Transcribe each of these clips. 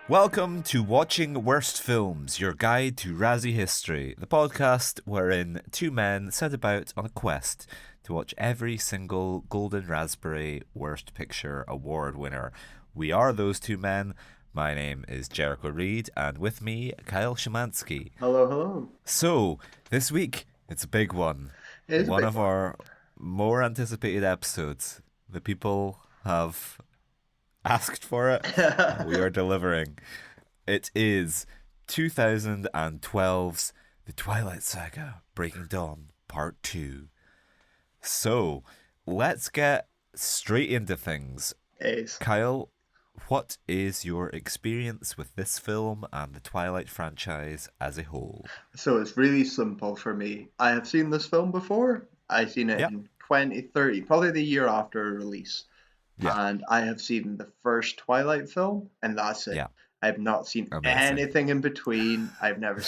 Welcome to Watching Worst Films, your guide to Razzie history, the podcast wherein two men set about on a quest to watch every single Golden Raspberry Worst Picture Award winner. We are those two men. My name is Jericho Reed, and with me, Kyle Szymanski. Hello, hello. So, this week, it's a big one. It is a One big of one. our more anticipated episodes. The people have asked for it, and we are delivering. It is 2012's The Twilight Saga Breaking Dawn Part 2. So, let's get straight into things. Ace. Kyle, what is your experience with this film and the Twilight franchise as a whole? So it's really simple for me. I have seen this film before. I've seen it Yeah. in 2030, probably the year after release. Yeah. And I have seen the first Twilight film, and that's it. Yeah. I have not seen Amazing. anything in between. I've never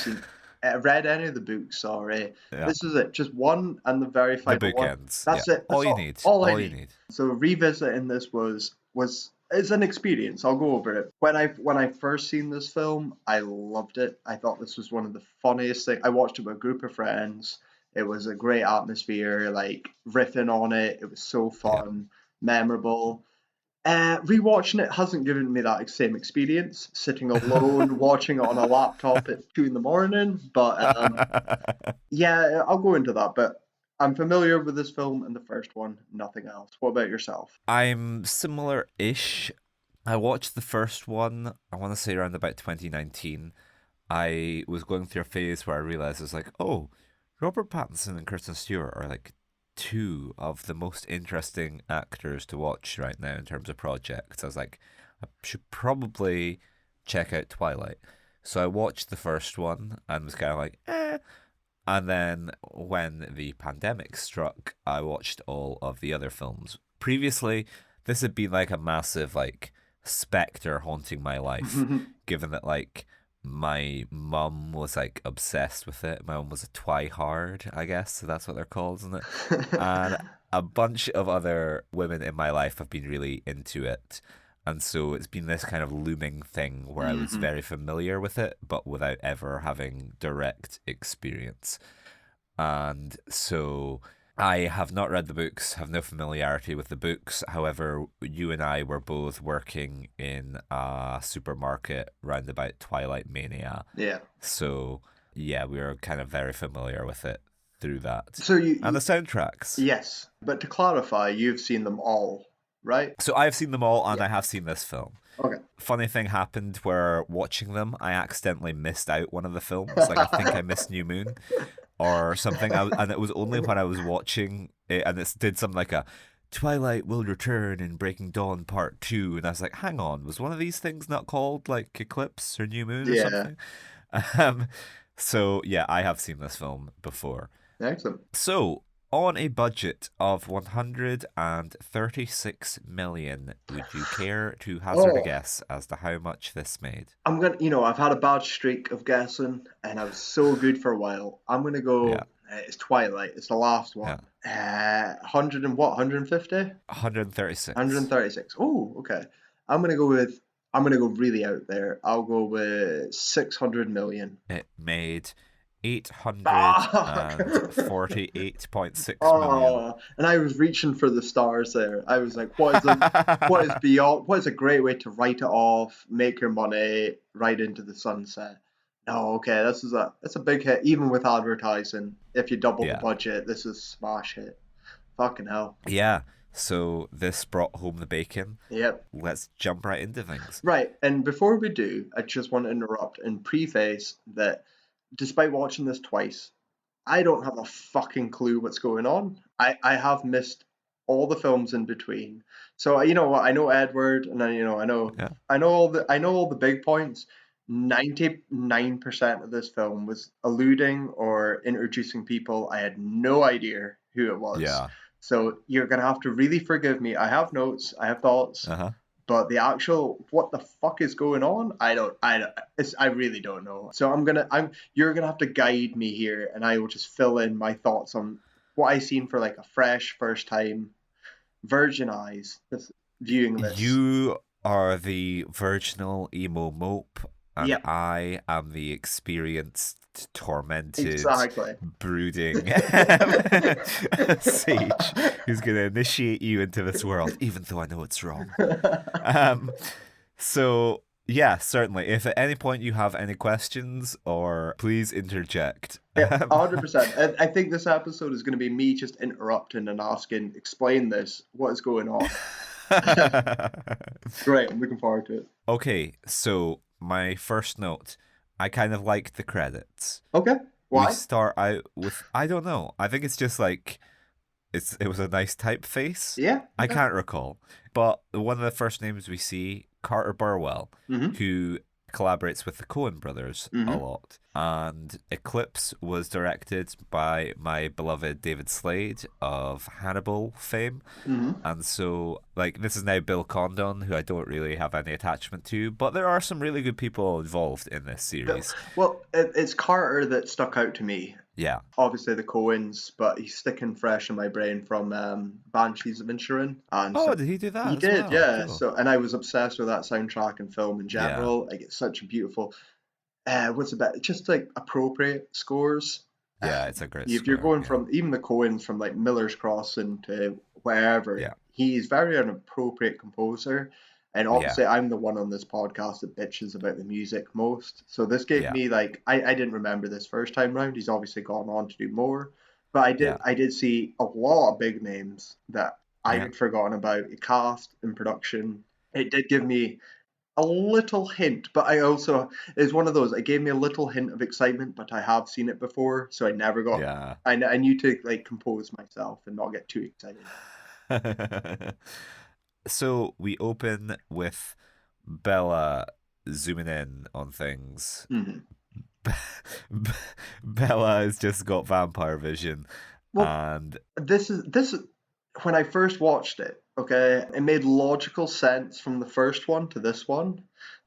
read any of the books, sorry. Yeah. This is it, just one and the very The final one. bookends. That's Yeah. it. All That's you need. All I All you need. need. So revisiting this it's an experience. I'll go over it. When I first seen this film, I loved it. I thought this was one of the funniest things. I watched it with a group of friends. It was a great atmosphere, like riffing on it. It was so fun, memorable. Rewatching it hasn't given me that same experience. Sitting alone, watching it on a laptop at 2 in the morning. But yeah, I'll go into that. But I'm familiar with this film and the first one, nothing else. What about yourself? I'm similar-ish. I watched the first one, I want to say around about 2019. I was going through a phase where I realized I was like, oh, Robert Pattinson and Kristen Stewart are like two of the most interesting actors to watch right now in terms of projects. I was like, I should probably check out Twilight. So I watched the first one and was kind of like, eh. And then when the pandemic struck, I watched all of the other films. Previously, this had been like a massive like specter haunting my life, given that like my mum was like obsessed with it. My mum was a twihard, I guess, so that's what they're called, isn't it? And a bunch of other women in my life have been really into it. And so it's been this kind of looming thing where I was very familiar with it, but without ever having direct experience. And so I have not read the books, have no familiarity with the books. However, you and I were both working in a supermarket round about Twilight Mania. Yeah. So yeah, we were kind of very familiar with it through that. So And the soundtracks. yes, but to clarify, you've seen them all, right? So I've seen them all, and I have seen this film. Okay. Funny thing happened where watching them, I accidentally missed out one of the films. Like I think I missed New Moon or something, and it was only when I was watching it, and it did something like a Twilight will return in Breaking Dawn Part 2, and I was like, hang on, was one of these things not called like Eclipse or New Moon or Yeah. something? So yeah, I have seen this film before. Excellent. So, on a budget of 136 million, would you care to hazard a Oh. guess as to how much this made? I'm gonna, I've had a bad streak of guessing, and I was so good for a while. I'm gonna go. Yeah. It's Twilight. It's the last one. 100 and what? 150? 136. 136. Oh, okay. I'm gonna go really out there. I'll go with 600 million. It made 848.6 million. Oh, and I was reaching for the stars there. I was like, what is a great way to write it off, make your money right into the sunset. No, okay, that's a big hit, even with advertising. If you double the budget, this is a smash hit. Fucking hell. Yeah, so this brought home the bacon. Yep. Let's jump right into things. Right, and before we do, I just want to interrupt and preface that despite watching this twice, I don't have a fucking clue what's going on. I have missed all the films in between. So you know what? I know Edward, and then I know all the big points. 99% of this film was alluding or introducing people I had no idea who it was. Yeah. So you're gonna have to really forgive me. I have notes, I have thoughts, but the actual what the fuck is going on, I really don't know. So you're gonna have to guide me here, and I will just fill in my thoughts on what I seen for like a fresh first time, virgin eyes, just viewing this. You are the virginal emo mope, and Yep, I am the experienced, tormented, exactly. brooding sage who's going to initiate you into this world, even though I know it's wrong. Um, so, yeah, certainly. If at any point you have any questions, or please interject. Yeah, 100%. I think this episode is going to be me just interrupting and asking, explain this, what is going on? Great, I'm looking forward to it. Okay, so my first note, I kind of like the credits. Okay, We why? start out with, I don't know. I think it's just like it was a nice typeface. Yeah, I okay. can't recall. But one of the first names we see, Carter Burwell, Mm-hmm, who collaborates with the Coen brothers a mm-hmm. lot. And Eclipse was directed by my beloved David Slade of Hannibal fame. Mm-hmm. And so, like, this is now Bill Condon, who I don't really have any attachment to, but there are some really good people involved in this series. Well, it's Carter that stuck out to me. Yeah. Obviously the Coens, but he's sticking fresh in my brain from Banshees of Inisherin, and so Oh, did he do he that as did, well? yeah. Cool. So, and I was obsessed with that soundtrack and film in Yeah. general. Like, it's such a beautiful, what's about just like appropriate scores. Yeah, it's a great If you're score. going Yeah. from even the Coens from like Miller's Crossing to wherever, Yeah. he's very an appropriate composer. And Yeah. obviously, I'm the one on this podcast that bitches about the music most. So this gave Yeah. me like I didn't remember this first time round. He's obviously gone on to do more, but Yeah. I did see a lot of big names that I Yeah. had forgotten about. The cast and production. It did give me a little hint, but I also it's one of those. It gave me a little hint of excitement, but I have seen it before, so I never got. Yeah. I knew to like compose myself and not get too excited. So we open with Bella zooming in on things. Hmm. Bella has just got vampire vision, Well, and this is when I first watched it. Okay, it made logical sense from the first one to this one.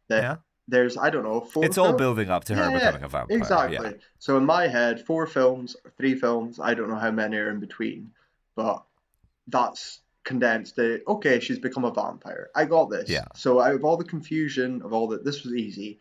That yeah, there's I don't know four it's all films. building up to her Yeah, yeah, becoming a vampire. Yeah. exactly. So in my head, four films, three films. I don't know how many are in between, but that's condensed it. Okay, she's become a vampire. I got this. Yeah. So out of all the confusion of all that, this was easy.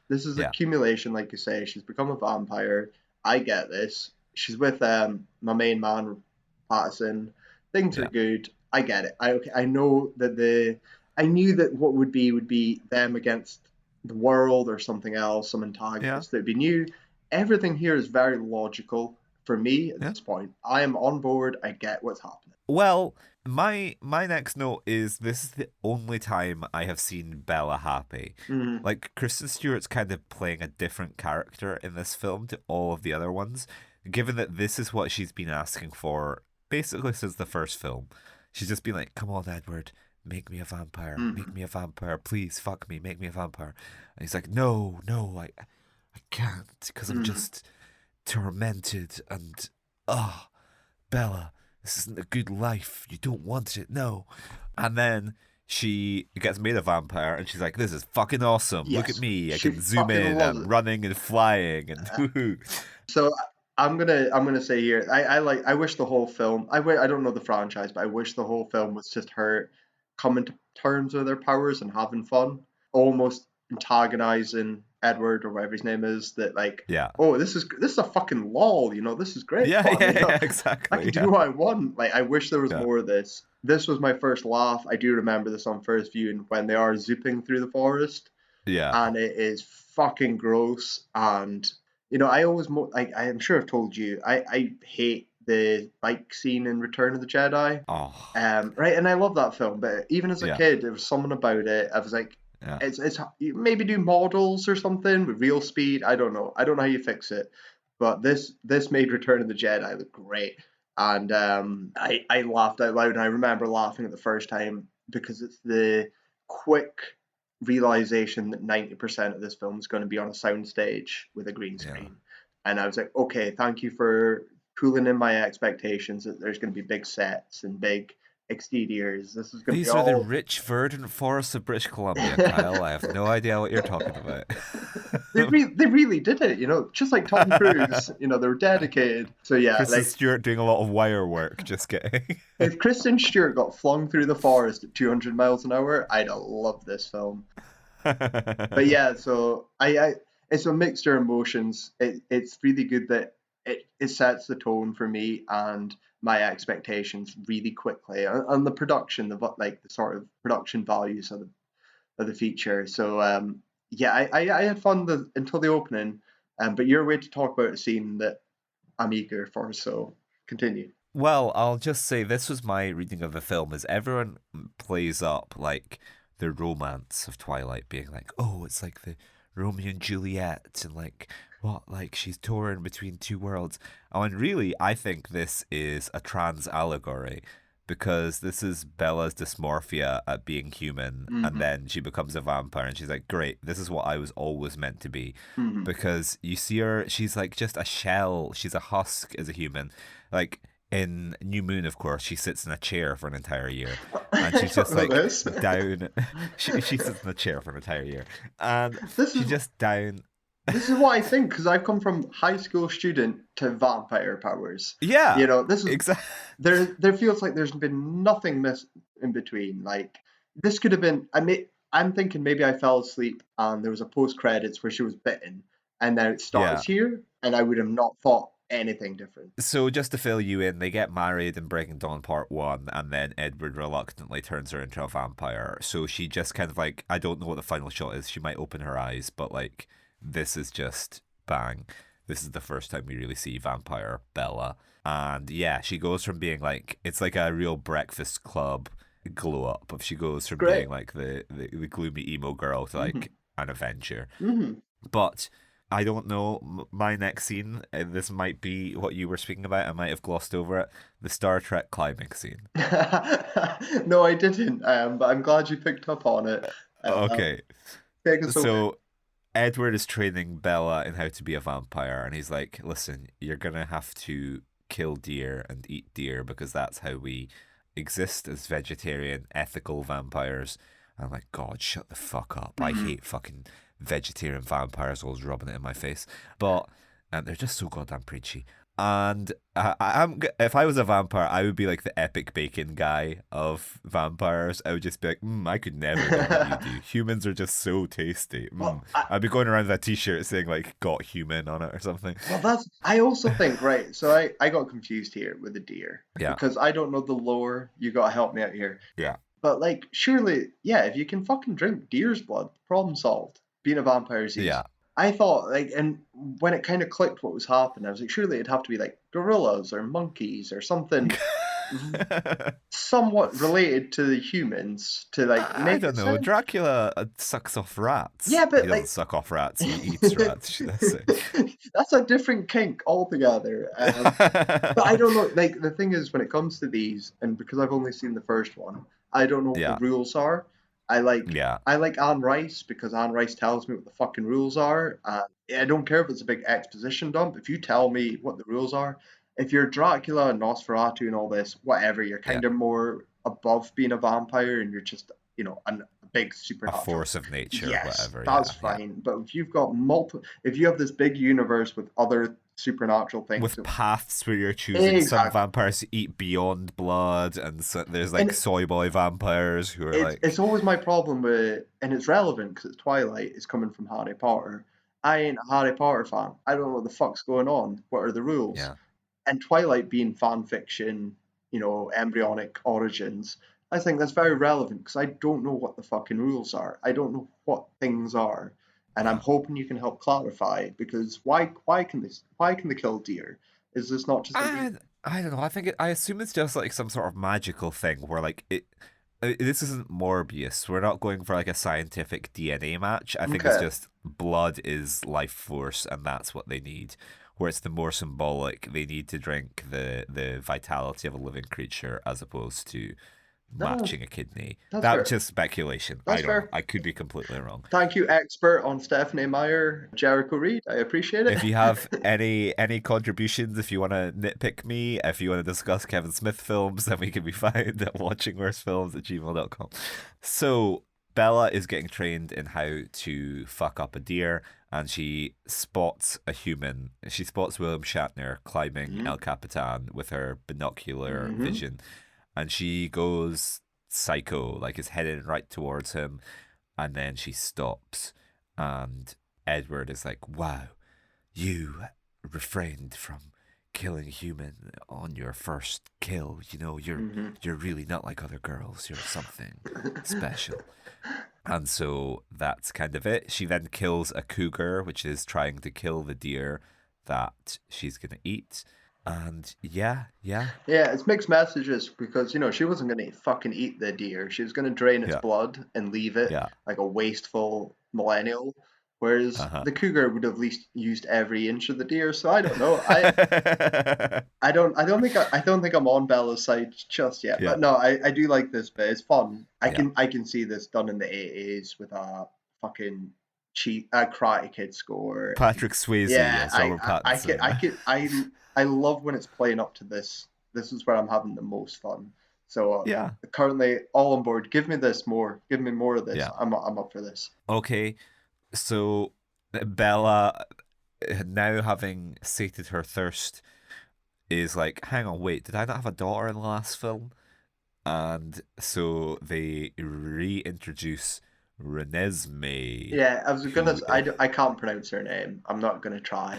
This is Yeah. accumulation, like you say. She's become a vampire. I get this. She's with my main man, Patterson. Things are Yeah. good. I get it. I know that I knew that what would be them against the world or something else, some Yeah. antagonist that would be new. Everything here is very logical for me at Yeah. this point. I am on board. I get what's happening. Well, my next note is this is the only time I have seen Bella happy. Mm-hmm. Like Kristen Stewart's kind of playing a different character in this film to all of the other ones, given that this is what she's been asking for basically since the first film. She's just been like, "Come on, Edward, make me a vampire. Make Mm-hmm. me a vampire. Please fuck me. Make me a vampire." And he's like, "No, no, I can't because I'm Mm-hmm. just tormented and ah, Bella, this isn't a good life. You don't want it, no." And then she gets made a vampire and she's like, "This is fucking awesome. Look at Yes, me. I she can zoom fucking in. loves I'm it. running and flying and woohoo." So I'm gonna say here, I wish the whole film. I don't know the franchise, but I wish the whole film was just her coming to terms with her powers and having fun, almost antagonizing Edward or whatever his name is. That like, Yeah. oh, this is a fucking lol, this is great Yeah, fun, yeah, yeah, I can exactly. do Yeah. what I want. Like, I wish there was Yeah. more of this. This was my first laugh. I do remember this on first viewing when they are zipping through the forest, Yeah. and it is fucking gross. And I always, I am sure I've told you, I hate the bike scene in Return of the Jedi. Oh. Right, and I love that film, but even as a Yeah. kid, there was something about it. I was like, Yeah. it's you maybe do models or something with real speed. I don't know. I don't know how you fix it, but this made Return of the Jedi look great, and I laughed out loud. And I remember laughing at the first time because it's the quick realization that 90% of this film is going to be on a soundstage with a green Yeah. screen, and I was like, okay, thank you for cooling in my expectations that there's going to be big sets and big exteriors. This is going to be These are the all. rich, verdant forests of British Columbia, Kyle. I have no idea what you're talking about. they really did it, just like Tom Cruise, they were dedicated. So yeah, Kristen like Stewart doing a lot of wire work, just kidding. if Kristen Stewart got flung through the forest at 200 miles an hour, I'd have loved this film. But yeah, so it's a mixture of emotions. It's really good that it sets the tone for me and my expectations really quickly, and the production, the sort of production values of the feature. So yeah, I had fun until the opening, but you're way to talk about a scene that I'm eager for. So continue. Well, I'll just say this was my reading of the film is everyone plays up like the romance of Twilight being like, oh, it's like the Romeo and Juliet and like what like she's torn between two worlds. Oh, and really I think this is a trans allegory because this is Bella's dysmorphia at being human and Hmm. then she becomes a vampire and she's like, great, this is what I was always meant to be. Hmm. Because you see her, she's like just a shell, she's a husk as a human. Like in New Moon, of course, she sits in a chair for an entire year, and I she's don't just know like this. down. She sits in a chair for an entire year, and This is she's just down. This is what I think because I've come from high school student to vampire powers. Yeah, This is exactly. there feels like there's been nothing miss in between. Like this could have been. I'm thinking maybe I fell asleep and there was a post credits where she was bitten, and then it starts Yeah. here, and I would have not thought anything different. So just to fill you in, they get married in Breaking Dawn Part One, and then Edward reluctantly turns her into a vampire. So she just kind of like I don't know what the final shot is. She might open her eyes, but like this is just bang. This is the first time we really see vampire Bella, and yeah, she goes from being like it's like a real Breakfast Club glow up. If she goes from Great. being like the gloomy emo girl to Hmm. like an adventure, Hmm. but I don't know. My next scene, this might be what you were speaking about. I might have glossed over it. The Star Trek climbing scene. No, I didn't. But I'm glad you picked up on it. Um, Okay, Take us away. so Edward is training Bella in how to be a vampire, and he's like, "Listen, you're gonna have to kill deer and eat deer because that's how we exist as vegetarian, ethical vampires." I'm like, God, shut the fuck up. I Mhm. hate fucking vegetarian vampires always rubbing it in my face. But they're just so goddamn preachy. And if I was a vampire, I would be like the epic bacon guy of vampires. I would just be like, I could never do what you do. Humans are just so tasty. Well, I'd be going around with a t-shirt saying like "Got human" on it or something. I also think, right, so I got confused here with the deer Yeah, because I don't know the lore. You gotta help me out here. yeah, But like, surely, yeah, if you can fucking drink deer's blood, problem solved. Being a vampire is easy. yeah. I thought like, and when it kind of clicked what was happening, I was like, surely it'd have to be like gorillas or monkeys or something somewhat related to the humans to like I make don't it know. sense. Dracula sucks off rats. Yeah, He but doesn't like suck off rats. He eats rats, should I say? that's a different kink altogether. But I don't know. Like the thing is, when it comes to these, and because I've only seen the first one, I don't know what the Yeah, rules are. I like yeah, I like Anne Rice because Anne Rice tells me what the fucking rules are, and I don't care if it's a big exposition dump. If you tell me what the rules are, if you're Dracula and Nosferatu and all this, whatever, you're yeah. kind of more above being a vampire, and you're just a big A supernatural. force of nature, Yes, whatever. that's Yeah, yeah. fine. But if you've got multiple, if you have this big universe with other supernatural things, With paths where you're choosing, some exactly. vampires eat beyond blood, and so, there's like And soy boy vampires who are it's like, always my problem with, and it's relevant because it's Twilight is coming from Harry Potter. I ain't a Harry Potter fan. I don't know what the fuck's going on. What are the rules? yeah. And Twilight being fan fiction, embryonic origins, I think that's very relevant because I don't know what the fucking rules are. I don't know what things are, and I'm Yeah. hoping you can help clarify because why can they kill deer? Is this not just like I don't know. I assume it's just like some sort of magical thing where like this isn't Morbius. We're not going for like a scientific DNA match. I think it's okay? just blood is life force, and that's what they need. Where it's the more symbolic, they need to drink the vitality of a living creature as opposed to No, matching a kidney. that's That's fair. just speculation. I That's don't know. fair. I could be completely wrong. Thank you, expert on Stephanie Meyer, Jericho Reed. I appreciate If you have it. any contributions, if you want to nitpick me, if you want to discuss Kevin Smith films, then we can be found at watchingworstfilms@gmail.com. So Bella is getting trained in how to fuck up a deer, and she spots a human. She spots William Shatner climbing Mm-hmm. El Capitan with her binocular Mm-hmm. vision, and she goes psycho, like is heading right towards him, and then she stops, and Edward is like, "Wow, you refrained from killing a human on your first kill. You know, Mm-hmm. you're really not like other girls. You're something special." And so that's kind of it. She then kills a cougar, which is trying to kill the deer that she's gonna eat. And yeah, Yeah, it's mixed messages because, she wasn't going to fucking eat the deer. She was going to drain its yeah, blood and leave it yeah. like a wasteful millennial. Whereas Uh the cougar would have at least used every inch of the deer. So I don't know. I huh. I don't think I'm on Bella's side just yet. Yeah, But no, I do like this bit. It's fun. yeah. I can see this done in the 80s with a fucking cheat a Karate Kid score. And Patrick Swayze yeah, as Robert I Pattinson. can I love when it's playing up to this. This is where I'm having the most fun. So Yeah, currently all on board. Give me this more. Give me more of this. yeah. I'm up for this. Okay, so Bella, now having sated her thirst, is like, hang on, wait, did I not have a daughter in the last film? And so they reintroduce Renesmee, Yeah, I was gonna. who, I can't pronounce her name. I'm not gonna try.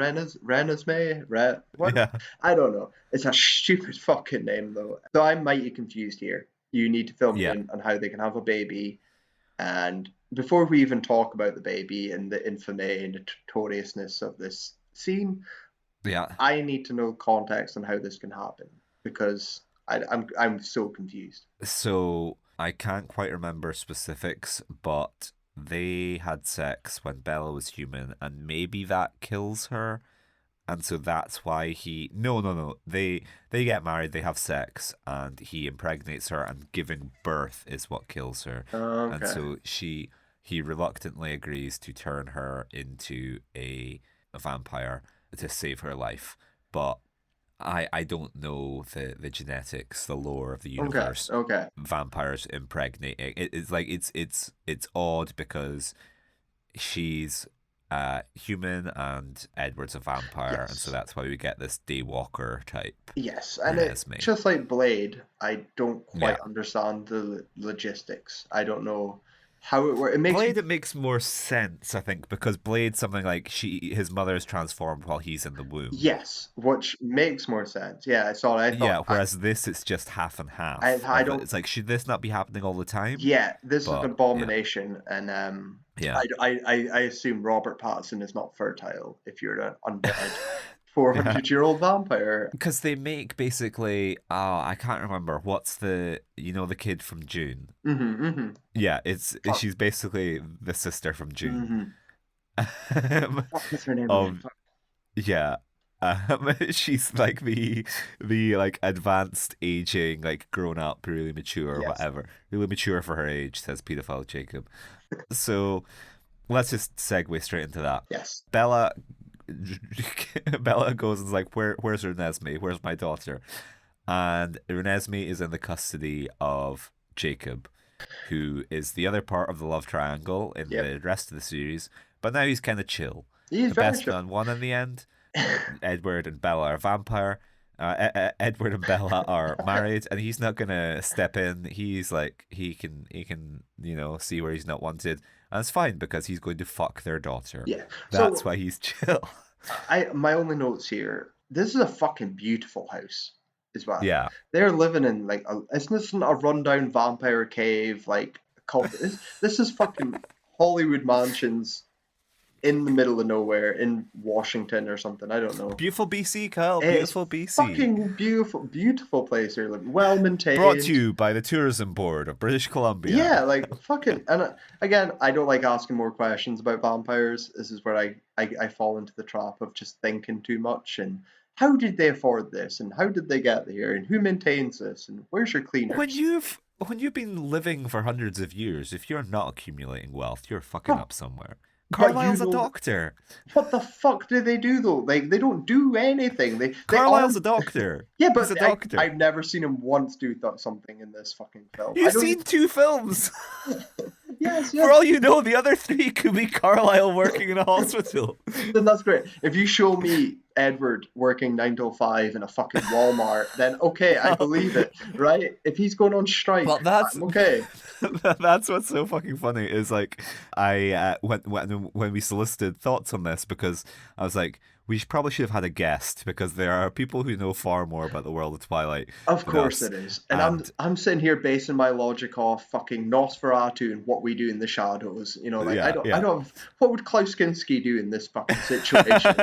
Renesmee. What? yeah, I don't know. It's a stupid fucking name though. So I'm mighty confused here. You need to fill me yeah, in on how they can have a baby, and before we even talk about the baby and the infamy and notoriousness of this scene, yeah. I need to know context on how this can happen because I'm so confused. So I can't quite remember specifics, but they had sex when Bella was human, and maybe that kills her. And so that's why he no, they get married, they have sex, and he impregnates her, and giving birth is what kills her. And Okay. so he reluctantly agrees to turn her into a vampire to save her life. But I don't know the genetics, the lore of the Okay. universe. Okay. Vampires impregnating. It's like it's odd because she's human and Edward's a vampire, and so Yes. that's why we get this Daywalker type Yes, and it Renesmee. just like Blade, I don't Yeah. quite understand the logistics. I don't know how it works. It makes me Blade, it makes more sense, I think, because Blade's something like his mother is transformed while he's in the womb. yes, which makes more sense. Yeah, sorry, Yeah, whereas this it's just half and half I of it. don't. It's like, should this not be happening all the time? Yeah, this is an But yeah, abomination, and yeah. I assume Robert Pattinson is not fertile if you're an undead Yeah. 400-year-old vampire. Because they make basically, oh, I can't remember what's the kid from June. Mm-hmm, mm-hmm. Yeah, Fuck. she's basically the sister from June. Mm-hmm. What is her name again? of yeah, she's like the like advanced aging, like grown up, really mature, Yes, whatever, really mature for her age. Says pedophile Jacob. So let's just segue straight into that. yes. Bella Bella goes and is like, where's Renesmee? Where's my daughter? And Renesmee is in the custody of Jacob, who is the other part of the love triangle in Yep. the rest of the series. But now he's kind of chill. He's The very best sure. man won in the end. Edward and Bella are vampire. Edward and Bella are married, and he's not gonna step in. He's like he can see where he's not wanted, and it's fine because he's going to fuck their daughter. Yeah. That's So why he's chill. I my only notes here. This is a fucking beautiful house as well. Yeah. They're living in like isn't this a rundown vampire cave like called this is fucking Hollywood mansions in the middle of nowhere in Washington or something. I don't know. Beautiful BC, Kyle. It's Beautiful BC. fucking beautiful, beautiful place they're living. Well Brought to maintained. you by the Tourism Board of British Yeah, Columbia. like fucking. And again, I don't like asking more questions about vampires. This is where I fall into the trap of just thinking too much. And how did they afford this? And how did they get here? And who maintains this? And where's your When cleaners? you've been living for hundreds of years, if you're not accumulating wealth, you're fucking Huh, up somewhere. but you Carlisle's a know, doctor. what the fuck do they do though? Like they don't do anything. They Carlisle's arm. a doctor. Yeah, He's but a doctor. I've never seen him once do something in this fucking film. I You've don't. seen two films. Yes, For yes. all you know, the other three could be Carlisle working in a hospital. Then that's great. If you show me Edward working 9 to 5 in a fucking Walmart, then okay, I well, believe it, right? If he's going on strike, well, that's I'm okay. that's what's so fucking funny is like I when we solicited thoughts on this because I was like probably should have had a guest because there are people who know far more about the world of Twilight Of than course us, it is. And I'm and I'm sitting here basing my logic off fucking Nosferatu and what we do in the shadows. Like I yeah, don't I yeah. don't have, what would Klaus Kinski do in this fucking situation?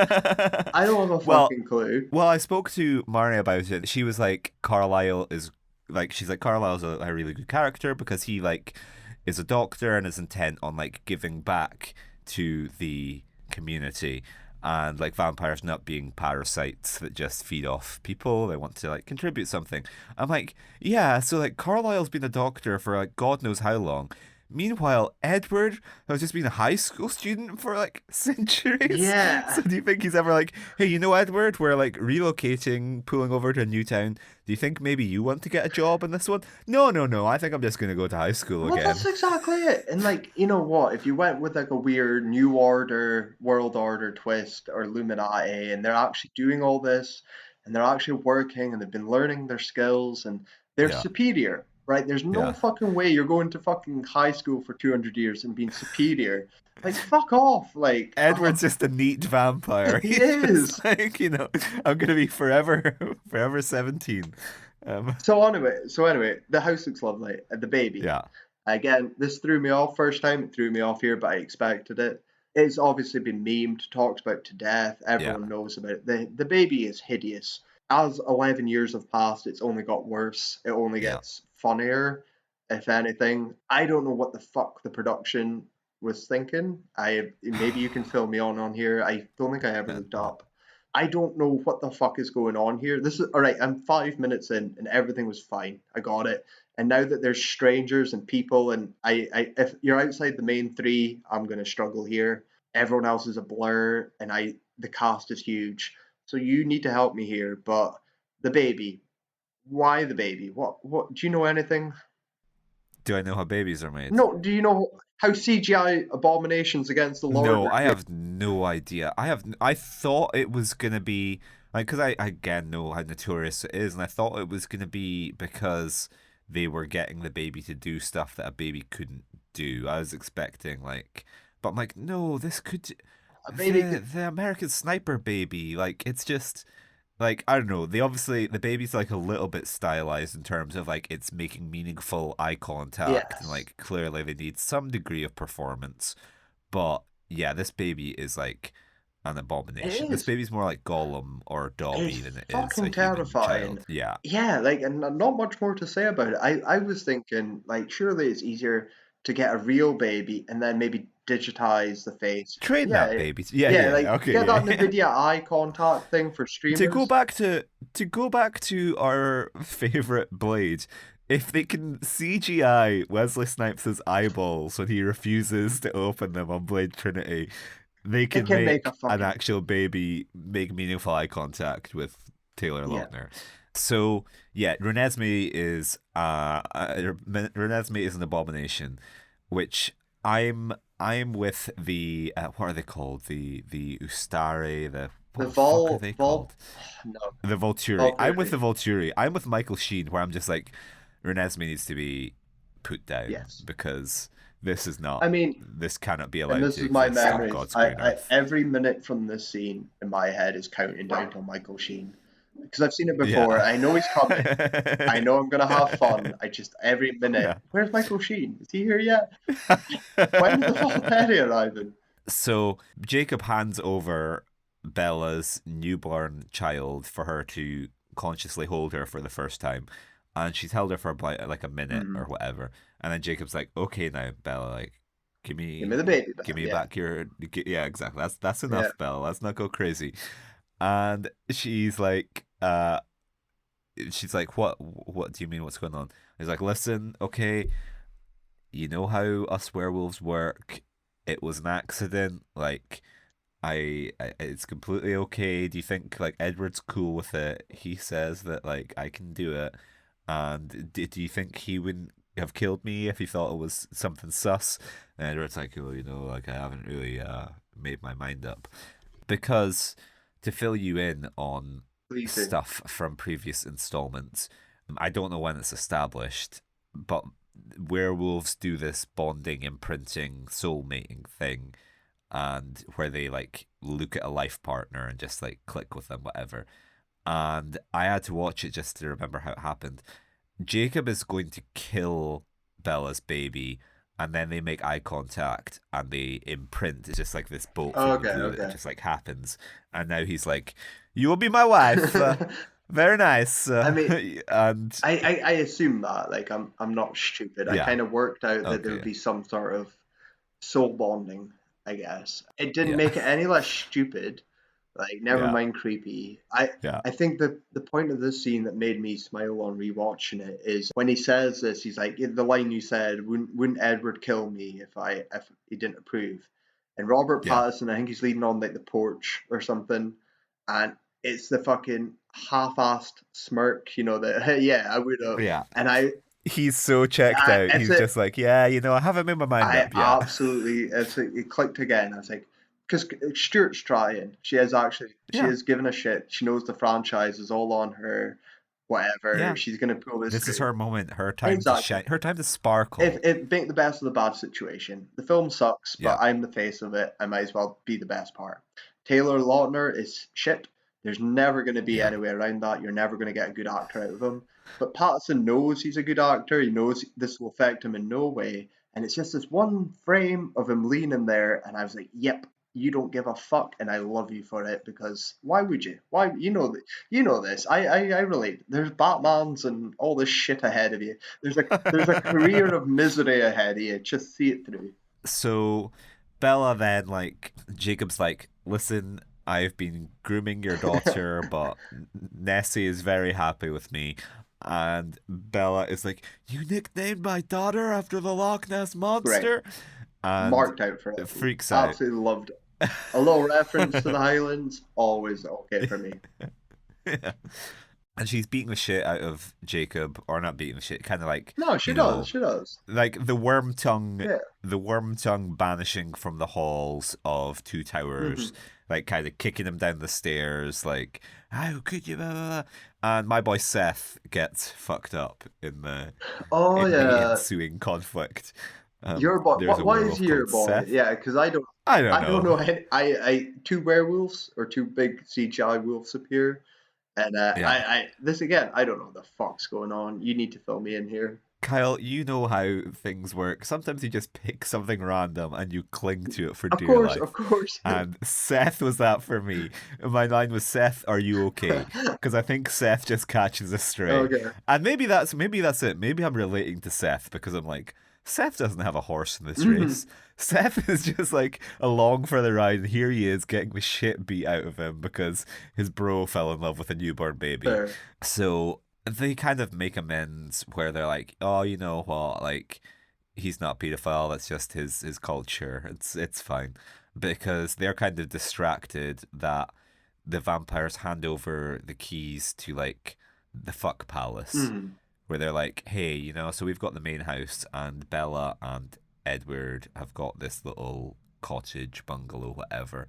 I don't have a well, fucking clue. Well, I spoke to Marnie about it. She was like, Carlisle is like, she's like, Carlisle's a really good character because he like is a doctor and is intent on like giving back to the community. And like vampires not being parasites that just feed off people, they want to like contribute something. I'm like, yeah, so like Carlisle's been a doctor for like God knows how long. Meanwhile, Edward has just been a high school student for like centuries. Yeah. So do you think he's ever like, hey, you know, Edward, we're like relocating, pulling over to a new town. Do you think maybe you want to get a job in this one? No, no, no. I think I'm just going to go to high school Well, again. that's exactly it. And like, you know what? If you went with like a weird New Order, World Order twist or Illuminati, and they're actually doing all this, and they're actually working, and they've been learning their skills, and they're Yeah, superior, right? There's no yeah. fucking way you're going to fucking high school for 200 years and being superior. Like, fuck off. Like, Edward's just a neat vampire. he He's is. just like, you know, I'm gonna be forever, forever 17. So anyway, the house looks lovely. The baby. Yeah, Again, this threw me off first time. It threw me off here, but I expected it. It's obviously been memed, talked about to death. yeah, Everyone knows about it. The baby is hideous. As 11 years have passed, it's only got worse. It only yeah. gets funnier, if anything. I don't know what the fuck the production was thinking. I maybe you can fill me on here. I don't think I ever looked No. up. I don't know what the fuck is going on here. This is all right. I'm 5 minutes in, and everything was fine. I got it. And now that there's strangers and people, and if you're outside the main three, I'm gonna struggle here. Everyone else is a blur, and the cast is huge. So you need to help me here. But the baby, why the baby? What do you know anything? Do I know how babies are made? No, do you know how CGI abominations against the Lord No, are I created? have no idea. I thought it was gonna be like because I again know how notorious it is, and I thought it was gonna be because they were getting the baby to do stuff that a baby couldn't do. I was expecting like, but I'm like, no, this could A baby could, the American Sniper baby. Like it's just like I don't know. They obviously the baby's like a little bit stylized in terms of like it's making meaningful eye contact and yes, like clearly they need some degree of performance. But yeah, this baby is like an it abomination. This is. baby's more like Gollum or It's Dobby than it is a fucking human terrifying. child. Yeah. Yeah, like, and not much more to say about it. I was thinking, like, surely it's easier to get a real baby and then maybe digitize the face. Train Yeah, that baby. Yeah, yeah, yeah, yeah. like get Okay, that yeah. NVIDIA eye contact thing for to go streamers. back to go back to our favorite Blade. If they can CGI Wesley Snipes' eyeballs when he refuses to open them on Blade Trinity, they They can can make a make an fucking, actual baby make meaningful eye contact with Taylor yeah. Lautner. So yeah, Renesmee is an abomination, which I'm with the what are they called? The Ustare, the what The the fuck are Vol they Vol called? no, The Volturi. I'm with Valkyrie. the Volturi. I'm with Michael Sheen, where I'm just like, Renesmee needs to be put down Yes. because this is not. I mean, This cannot be and allowed this to is my exist on memories. God's I, green I earth. every minute from this scene in my head is counting down to Michael Sheen because I've seen it before. Yeah. I know he's coming. I know I'm gonna have fun. I just every minute. Yeah. Where's Michael Sheen? Is he here yet? When is the Volturi arriving? So Jacob hands over Bella's newborn child for her to consciously hold her for the first time. And she's held her for about like a minute or Mm, whatever. And then Jacob's like, okay now, Bella, like give me the baby give back. me Yeah, back your yeah, exactly. That's yeah. enough, Bella. Let's not go crazy. And she's like, what do you mean what's going on? He's like, listen, okay, you know how us werewolves work. It was an accident. Like, it's completely okay. Do you think like Edward's have killed me if he thought it was something sus. And Edward's like, oh, like I haven't really made my mind up. Because to fill you in on Please do. stuff from previous installments, I don't know when it's established, but werewolves do this bonding, imprinting, soul mating thing, and where they like look at a life partner and just like click with them, whatever. And I had to watch it just to remember how it happened. Jacob is going to kill Bella's baby, and then they make eye contact and they imprint. It's just like this bolt from the Okay, blue that okay. just like happens. And now he's like, "You will be my wife." Very nice. I mean, And I assume that. Like, I'm not stupid. I yeah, kind of worked out that there would okay, be some sort of soul bonding, I guess. It didn't yeah, make it any less stupid. Like, never yeah, mind creepy. yeah, I think the point of this scene that made me smile on rewatching it is when he says this, he's like, the line you said, wouldn't Edward kill me if he didn't approve? And Robert yeah, Pattinson, I think he's leaning on like the porch or something, and it's the fucking half-assed smirk, that yeah, I would have. yeah. And I, He's so checked I out. it's He's a just like, yeah, I haven't made my mind I up yet. absolutely, it clicked again. I was like, because Stuart's trying. She Yeah, has given a shit. She knows the franchise is all on her. Whatever, yeah. she's gonna pull this This is through. her moment, her time to Exactly. shine, her time to sparkle. If make the best of the bad situation. The film sucks, but Yeah, I'm the face of it. I might as well be the best part. Taylor Lautner is shit. There's never going to be yeah. any way around that. You're never going to get a good actor out of him. But Patterson knows he's a good actor. He knows this will affect him in no way. And it's just this one frame of him leaning there, and I was like, "Yep, you don't give a fuck, and I love you for it because why would you? Why you know this? I relate. There's Batman's and all this shit ahead of you. There's a career of misery ahead of you. Just see it through." So Bella then like Jacob's like, listen, I've been grooming your daughter, but Nessie is very happy with me. And Bella is like, you nicknamed my daughter after the Loch Ness Great, monster, and marked out for it it. freaks out. Absolutely loved it. A little reference to the Highlands, always okay for me. Yeah. And she's beating the shit out of Jacob, or not beating the shit, kind of like, No, she you does. know, She does. like Yeah. the worm tongue banishing from the halls of Two Towers, Hmm. like kind of kicking him down the stairs, like how could you? Blah, blah, blah. And my boy Seth gets fucked up Oh in the yeah, ensuing conflict. your boy. There's a Why is werewolf he your called boy? Seth. Yeah, because I don't I don't know. know. Two werewolves or two big CGI wolves appear, and Yeah. this again. I don't know what the fuck's going on. You need to fill me in here. Kyle, you know how things work. Sometimes you just pick something random and you cling to it for Of dear course, of life. course. And Seth was that for me. And my line was, Seth, are you okay? Because I think Seth just catches a stray. Okay. And maybe that's it. Maybe I'm relating to Seth because I'm like, Seth doesn't have a horse in this Hmm. race. Seth is just like along for the ride, and here he is getting the shit beat out of him because his bro fell in love with a newborn baby. Fair. So they kind of make amends where they're like, oh, you know what, like he's not a pedophile. That's just his culture. It's fine because they're kind of distracted that the vampires hand over the keys to like the fuck palace Hmm. where they're like, hey, so we've got the main house and Bella and Edward have got this little cottage, bungalow, whatever,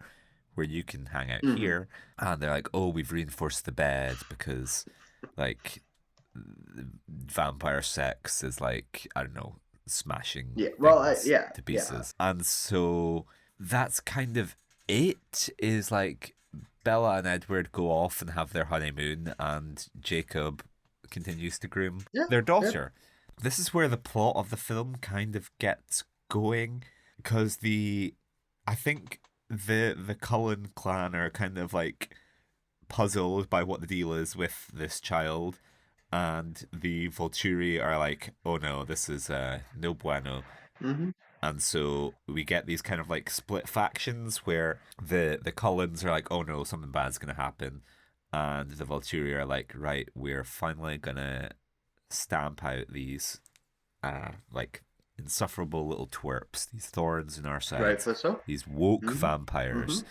where you can hang out Hmm. here. And they're like, oh, we've reinforced the bed because, like, vampire sex is like, I don't know, smashing Yeah. Well, things yeah, to yeah. pieces. And so that's kind of it, is like Bella and Edward go off and have their honeymoon, and Jacob continues to groom Yeah. their Yeah. daughter. This is where the plot of the film kind of gets going because I think the Cullen clan are kind of like puzzled by what the deal is with this child, and the Volturi are like, oh no, this is no bueno. Hmm. And so we get these kind of like split factions where the Cullens are like, oh no, something bad's gonna happen, and the Volturi are like, right, we're finally gonna stamp out these like insufferable little twerps, these thorns in our sides, Rightfully so. these woke Hmm. Hmm. vampires.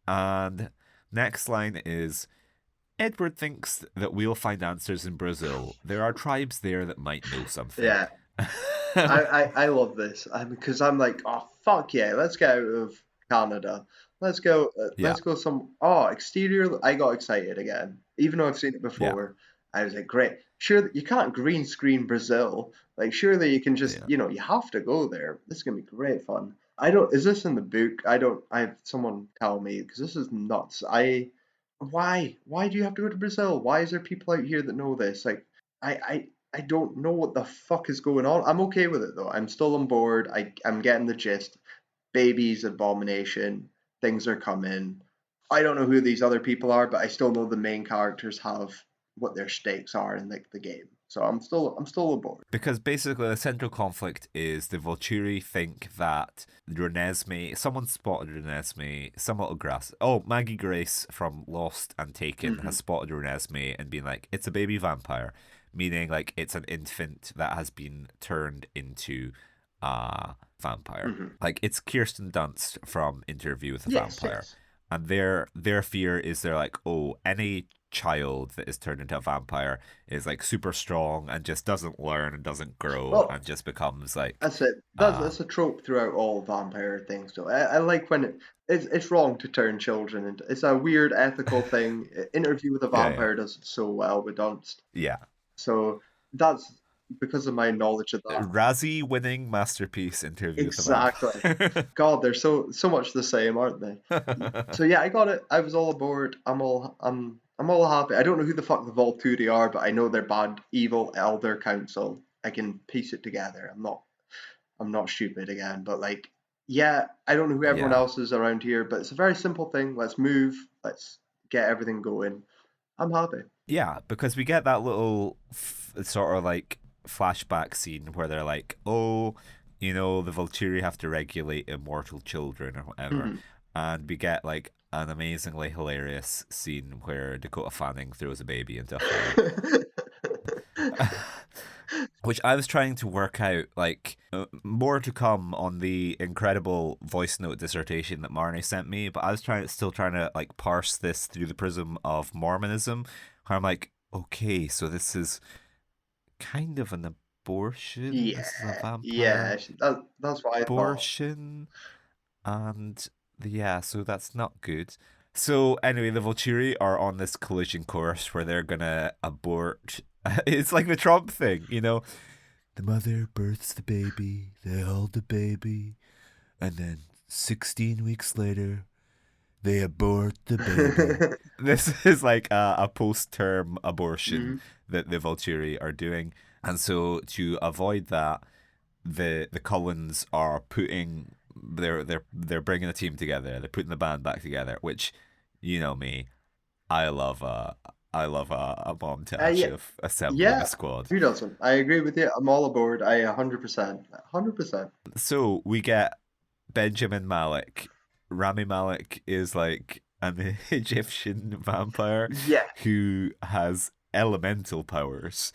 And next line is, Edward thinks that we'll find answers in Brazil. There are tribes there that might know something. Yeah. I love this because I'm like, oh fuck yeah, let's get out of Canada. Let's go. Yeah, Let's go some. Oh, exterior. I got excited again, even though I've seen it yeah, before. I was like, great. Sure, you can't green screen Brazil. Like, surely you can just, yeah. you have to go there. This is gonna be great fun. I don't. Is this in the book? I don't. I have someone tell me because this is nuts. Why? Why do you have to go to Brazil? Why is there people out here that know this? Like, I don't know what the fuck is going on. I'm okay with it though. I'm still on board. I'm getting the gist. Babies, abomination, things are coming. I don't know who these other people are, but I still know the main characters have what their stakes are in like the game. So I'm still on board. Because basically the central conflict is the Volturi think that Renesmee, someone spotted Renesmee, some little grass. Oh, Maggie Grace from Lost and Taken has Hmm. spotted Renesmee and been like, it's a baby vampire, meaning like it's an infant that has been turned into a vampire. Hmm. Like it's Kirsten Dunst from Interview with a Yes, Vampire. yes. And their fear is they're like, oh, any child that is turned into a vampire is like super strong and just doesn't learn and doesn't grow Well, and just becomes like that's it. uh That's a trope throughout all vampire things. Though I like when it's wrong to turn children into. It's a weird ethical thing. Interview with a yeah, Vampire does it so well with Dunst. yeah, So that's because of my knowledge of yeah. that. Razzie winning masterpiece Interview with a Exactly. Vampire. God, they're so much the same, aren't they? So yeah, I got it. I was all aboard. I'm all happy. I don't know who the fuck the Volturi are, but I know they're bad, evil elder council. I can piece it together. I'm not stupid again, but like, yeah, I don't know who everyone Yeah, else is around here, but it's a very simple thing. Let's move. Let's get everything going. I'm happy. yeah, because we get that little sort of like flashback scene where they're like, oh, the Volturi have to regulate immortal children or whatever. Mhm. And we get like an amazingly hilarious scene where Dakota Fanning throws a baby into a fire. Which I was trying to work out, like, more to come on the incredible voice note dissertation that Marnie sent me, but I was still trying to, like, parse this through the prism of Mormonism, where I'm like, okay, so this is kind of an abortion, Yeah, this is a vampire yeah. That's what I thought. abortion, and yeah, so that's not good. So anyway, the Volturi are on this collision course where they're gonna abort. It's like the Trump thing, The mother births the baby, they hold the baby, and then 16 weeks later, they abort the baby. This is like a post-term abortion Mhm. that the Volturi are doing, and so to avoid that, the Cullens are putting they're bringing a team together. They're putting the band back together, which you know me, I love a montage Yeah, of assembling a yeah. squad. Who doesn't? I agree with you. I'm all aboard. 100%, 100%. So we get Benjamin Malik. Rami Malik is like an Egyptian vampire Yeah, who has elemental powers.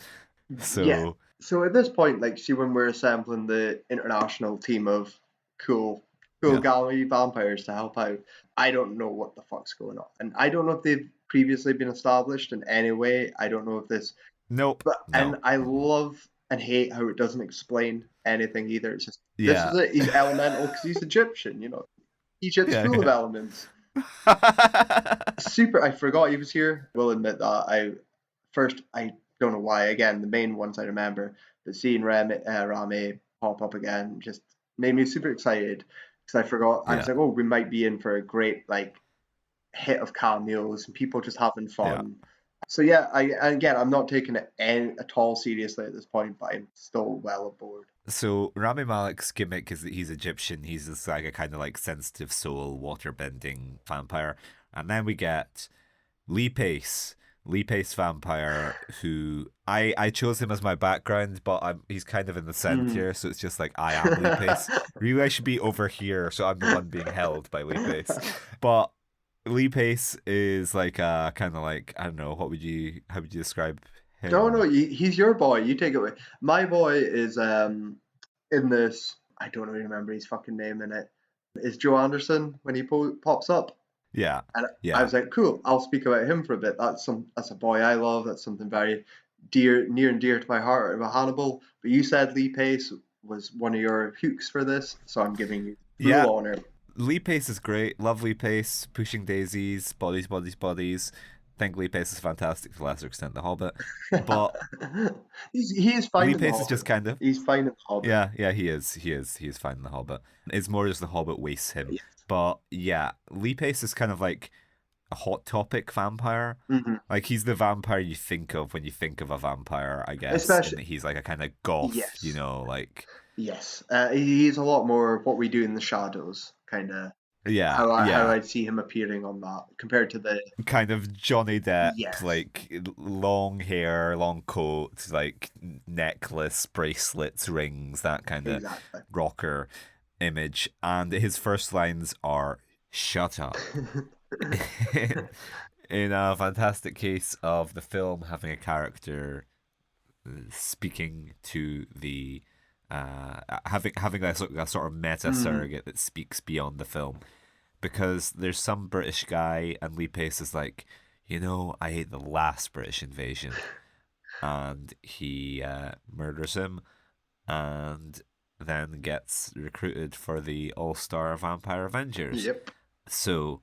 yeah. So So at this point, like, see, when we're assembling the international team of cool, cool yeah, gallery vampires to help out, I don't know what the fuck's going on, and I don't know if they've previously been established in any way. I don't know if this, nope, but and no, I mm-mm. love and hate how it doesn't explain anything either. It's just this is Yeah, it. He's elemental because he's Egyptian. Egypt's yeah, full of elements. yeah. Super. I forgot he was here. Will admit that. I don't know why. Again, the main ones I remember, but seeing Rame pop up again just made me super excited because I forgot. I was Yeah, like, oh, we might be in for a great like hit of cameos and people just having yeah. fun. So yeah, and again, I'm not taking it at all seriously at this point, but I'm still well aboard. So Rami Malek's gimmick is that he's Egyptian. He's this like a kind of like sensitive soul, water bending vampire. And then we get Lee Pace, Lee Pace vampire, who I chose him as my background, but he's kind of in the Mm. center, so it's just like I am Lee Pace. Really, I should be over here, so I'm the one being held by Lee Pace. But Lee Pace is like kind of like I don't know, how would you describe No, no, him? he's your boy. You take it away. My boy is in this. I don't really remember his fucking name in it. Is Joe Anderson when he pops up, Yeah, and I yeah, was like, cool. I'll speak about him for a bit. That's a boy I love. That's something very near and dear to my heart about Hannibal. But you said Lee Pace. was one of your hooks for this, so I'm giving you Yeah, full honor. Lee Pace is great. Love Lee Pace. Pushing Daisies, Bodies, Bodies, Bodies. Think Lee Pace is fantastic to a lesser extent, The Hobbit. But He is fine Lee in The Pace is Hobbit. just kind of. He's fine in The Hobbit. Yeah, he is fine in The Hobbit. It's more just The Hobbit wastes him. Yes. But yeah, Lee Pace is kind of like a hot topic vampire. Hmm. Like he's the vampire you think of when you think of a vampire, I guess, in Especially, that he's like a kind of goth, yes, like yes. He's a lot more what we do in the shadows, kind of yeah, how yeah, I'd see him appearing on that compared to the kind of Johnny Depp, yes, like long hair, long coat, like necklace, bracelets, rings, that kind of exactly. rocker image. And his first lines are "Shut up." In a fantastic case of the film having a character speaking to the having a sort of meta Mm. surrogate that speaks beyond the film, because there's some British guy and Lee Pace is like, I hate the last British invasion, and he murders him and then gets recruited for the All Star Vampire Avengers. Yep. So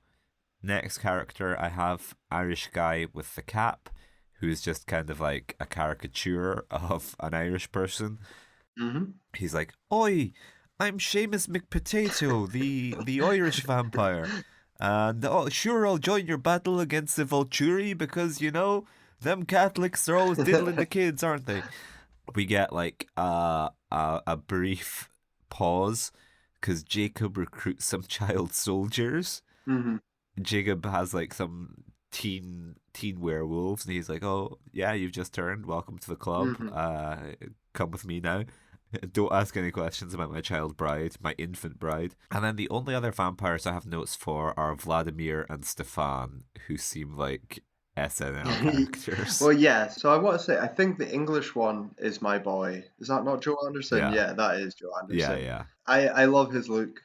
next character, I have Irish guy with the cap, who's just kind of like a caricature of an Irish person. Hmm. He's like, "Oi, I'm Seamus McPotato, the Irish vampire, and oh, sure, I'll join your battle against the Volturi because them Catholics are always diddling the kids, aren't they?" We get like a brief pause because Jacob recruits some child soldiers. Hmm. Jacob has like some teen werewolves, and he's like, "Oh yeah, you've just turned. Welcome to the club. Hmm. Come with me now. Don't ask any questions about my child bride, my infant bride." And then the only other vampires I have notes for are Vladimir and Stefan, who seem like SNL characters. Well, yeah. So I want to say, I think the English one is my boy. Is that not Joe Anderson? Yeah, Yeah, that is Joe yeah, Anderson. yeah, I love his look.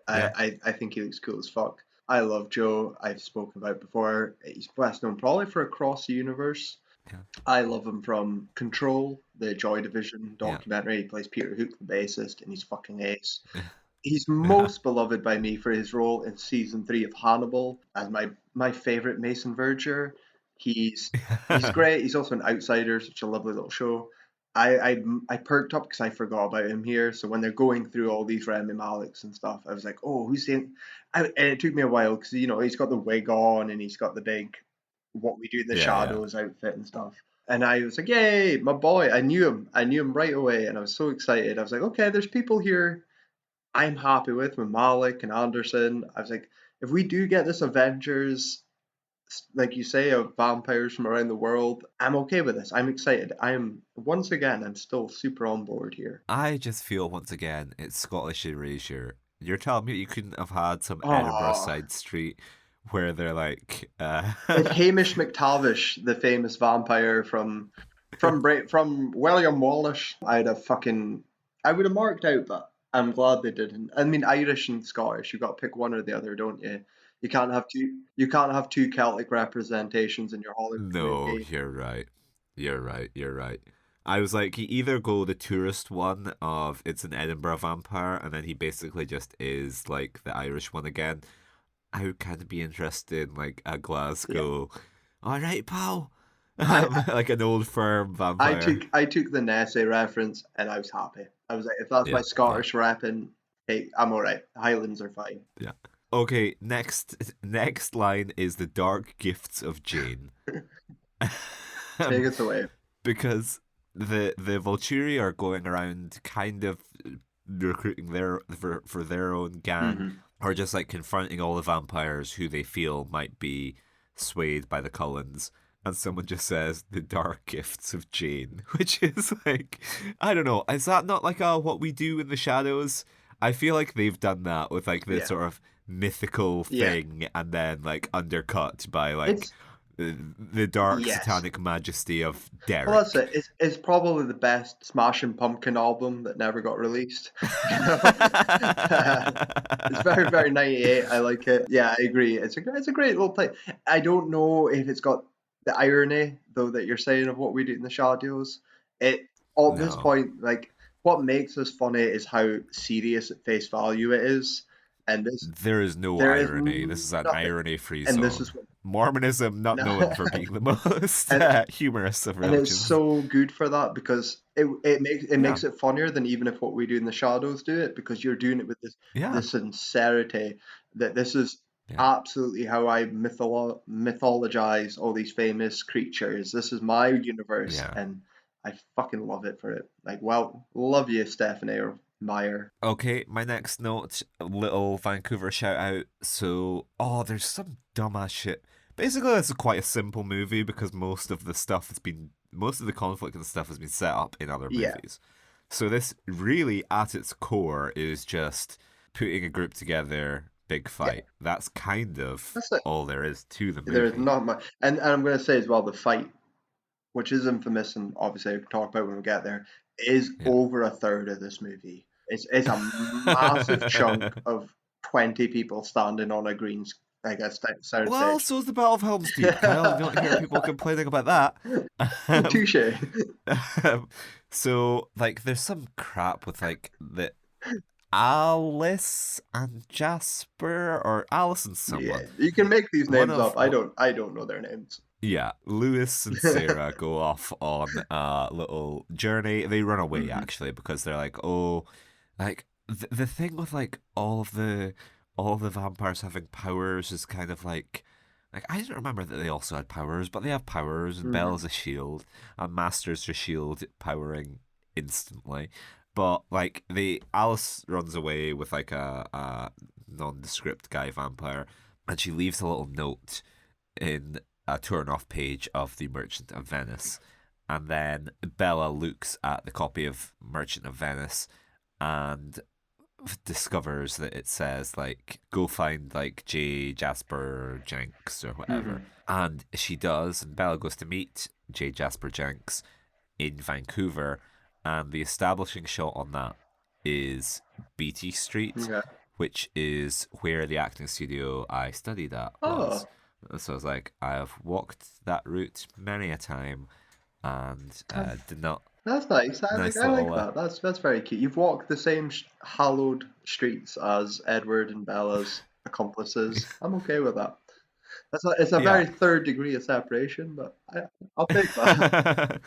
yeah, I think he looks cool as fuck. I love Joe. I've spoken about before. He's best known probably for Across the Universe. yeah, I love him from Control, the Joy Division yeah, documentary. He plays Peter Hook, the bassist, and he's fucking ace. yeah, He's yeah. most beloved by me for his role in season 3 of Hannibal as my favorite Mason Verger. He's he's great. He's also an outsider, such a lovely little show. I perked up because I forgot about him here. So when they're going through all these Remy Maleks and stuff, I was like, oh, who's saying? And it took me a while because he's got the wig on and he's got the big "What We Do in the Yeah, yeah. Shadows" outfit and stuff. And I was like, yay, my boy! I knew him. I knew him right away, and I was so excited. I was like, okay, there's people here I'm happy with Malik and Anderson. I was like, if we do get this Avengers, like you say, of vampires from around the world, I'm okay with this. I'm excited. I'm still super on board here. I just feel once again it's Scottish erasure. You're telling me you couldn't have had some Edinburgh Oh, side street where they're like, if Hamish McTavish, the famous vampire from William Wallace, I would have marked out, but I'm glad they didn't. I mean, Irish and Scottish, you got to pick one or the other, don't you? You can't have two Celtic representations in your Hollywood no, movie. you're right. You're right. You're right. I was like, you either go the tourist one of it's an Edinburgh vampire, and then he basically just is like the Irish one again. I would kind of be interested in like a Yeah. Glasgow, all right, pal, I like an old firm I vampire. took the Nessie reference and I was happy. I was like, if that's my Yeah, yeah, Scottish rapping, hey, I'm alright. Highlands are fine. yeah. Okay, next line is the dark gifts of Jane. Take us away. Because the Volturi are going around kind of recruiting for their own gang, Hmm. or just like confronting all the vampires who they feel might be swayed by the Cullens. And someone just says the dark gifts of Jane, which is like, I don't know, is that not like a what we do in the shadows? I feel like they've done that with like this Yeah. sort of mythical Yeah. thing, and then like undercut by like It's the dark yes. satanic majesty of Well, that's Derek. it. It's probably the best Smashing Pumpkin album that never got released. You know, it's very, very 98. I like it. Yeah, I agree. It's a great little play. I don't know if it's got the irony though that you're saying of what we do in the shadows. It at this No. point, like what makes this funny is how serious at face value it is, and this There is no there is irony. This is an nothing, irony-free and this is zone. Mormonism not known for being the most and humorous of and it's religions. so good for that because it Yeah, makes it funnier than even if what we do in the shadows do it, because you're doing it with yeah, this sincerity that this is yeah, absolutely how I mythologize all these famous creatures. This is my universe, yeah. and I fucking love it for it. Like, well, love you, Stephanie or Meyer. Okay, my next note, a little Vancouver shout out. So, there's some dumbass shit. Basically, this is quite a simple movie because most of the conflict and stuff has been set up in other Yeah, movies. So this really, at its core, is just putting a group together, big yeah, fight. That's kind of that's it. all there is to the There's movie. not much, and I'm gonna say as well, the fight, which is infamous, and obviously we'll talk about when we get there, is Yeah. over a third of this movie. It's a massive chunk of 20 people standing on a green, I guess, sound Well, stage. so's the Battle of Helm's Deep, Kyle. You don't hear people complaining about that. Touche. So, like, there's some crap with, like, the Alice and Jasper, or Alice and Yeah, someone. you can make these One names of up. I don't know their names. Yeah, Lewis and Sarah go off on a little journey. They run away Hmm. actually because they're like, oh, like the thing with like all of the vampires having powers is kind of like I don't remember that they also had powers, but they have powers and Hmm. Bella's a shield and Master's her shield powering instantly. But like the Alice runs away with like a nondescript guy vampire, and she leaves a little note in a turn off page of the Merchant of Venice. And then Bella looks at the copy of Merchant of Venice and discovers that it says like go find like J Jasper Jenks or whatever. Hmm. And she does, and Bella goes to meet J Jasper Jenks in Vancouver, and the establishing shot on that is Beatty Street, Okay. which is where the acting studio I studied at was. Oh, So I was like, I have walked that route many a time, and that's, did not that's nice. nice I like little that. That's very cute. You've walked the same hallowed streets as Edward and Bella's accomplices. I'm okay with that. It's a yeah. very third degree of separation, but I'll take that.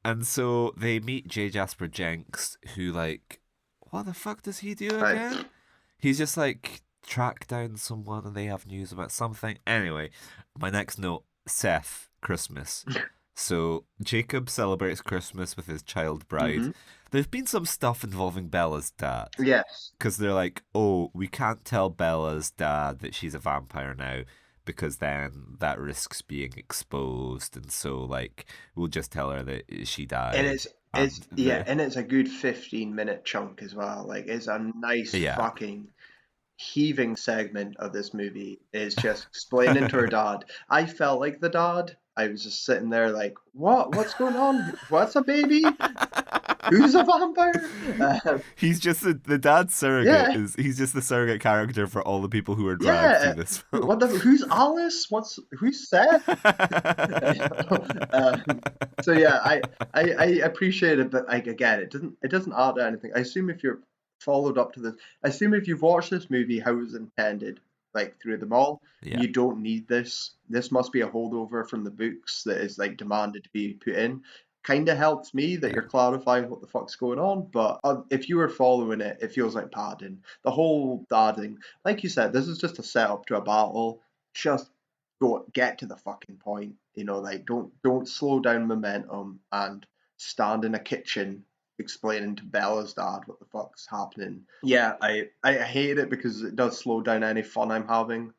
And so they meet J Jasper Jenks, who like, what the fuck does he do Right. again? He's just like track down someone and they have news about something. Anyway, my next note, Seth, Christmas. So Jacob celebrates Christmas with his child bride. Hmm. There's been some stuff involving Bella's dad. Yes. Because they're like, oh, we can't tell Bella's dad that she's a vampire now because then that risks being exposed. And so, like, we'll just tell her that she And died. it's And yeah, and it's a good 15-minute chunk as well. Like it's a nice yeah. fucking heaving segment of this movie is just explaining to her dad. I felt like the dad. I was just sitting there like, what? What's going on? What's a baby? Who's a vampire? He's just the dad surrogate Yeah, is he's just the surrogate character for all the people who are dragged through yeah. this film. What the? Who's Alice? Who's Seth? So yeah, I appreciate it, but like again, it doesn't add to anything. I assume if you're followed up to this, I assume if you've watched this movie how it was intended, like through them all, Yeah, you don't need this. This must be a holdover from the books that is like demanded to be put in. Kind of helps me that yeah, you're clarifying what the fuck's going on, but if you were following it, it feels like padding. The whole dadding, like you said, this is just a setup to a battle. Just go get to the fucking point. Like don't slow down momentum and stand in a kitchen explaining to Bella's dad what the fuck's happening. Yeah, I hate it because it does slow down any fun I'm having.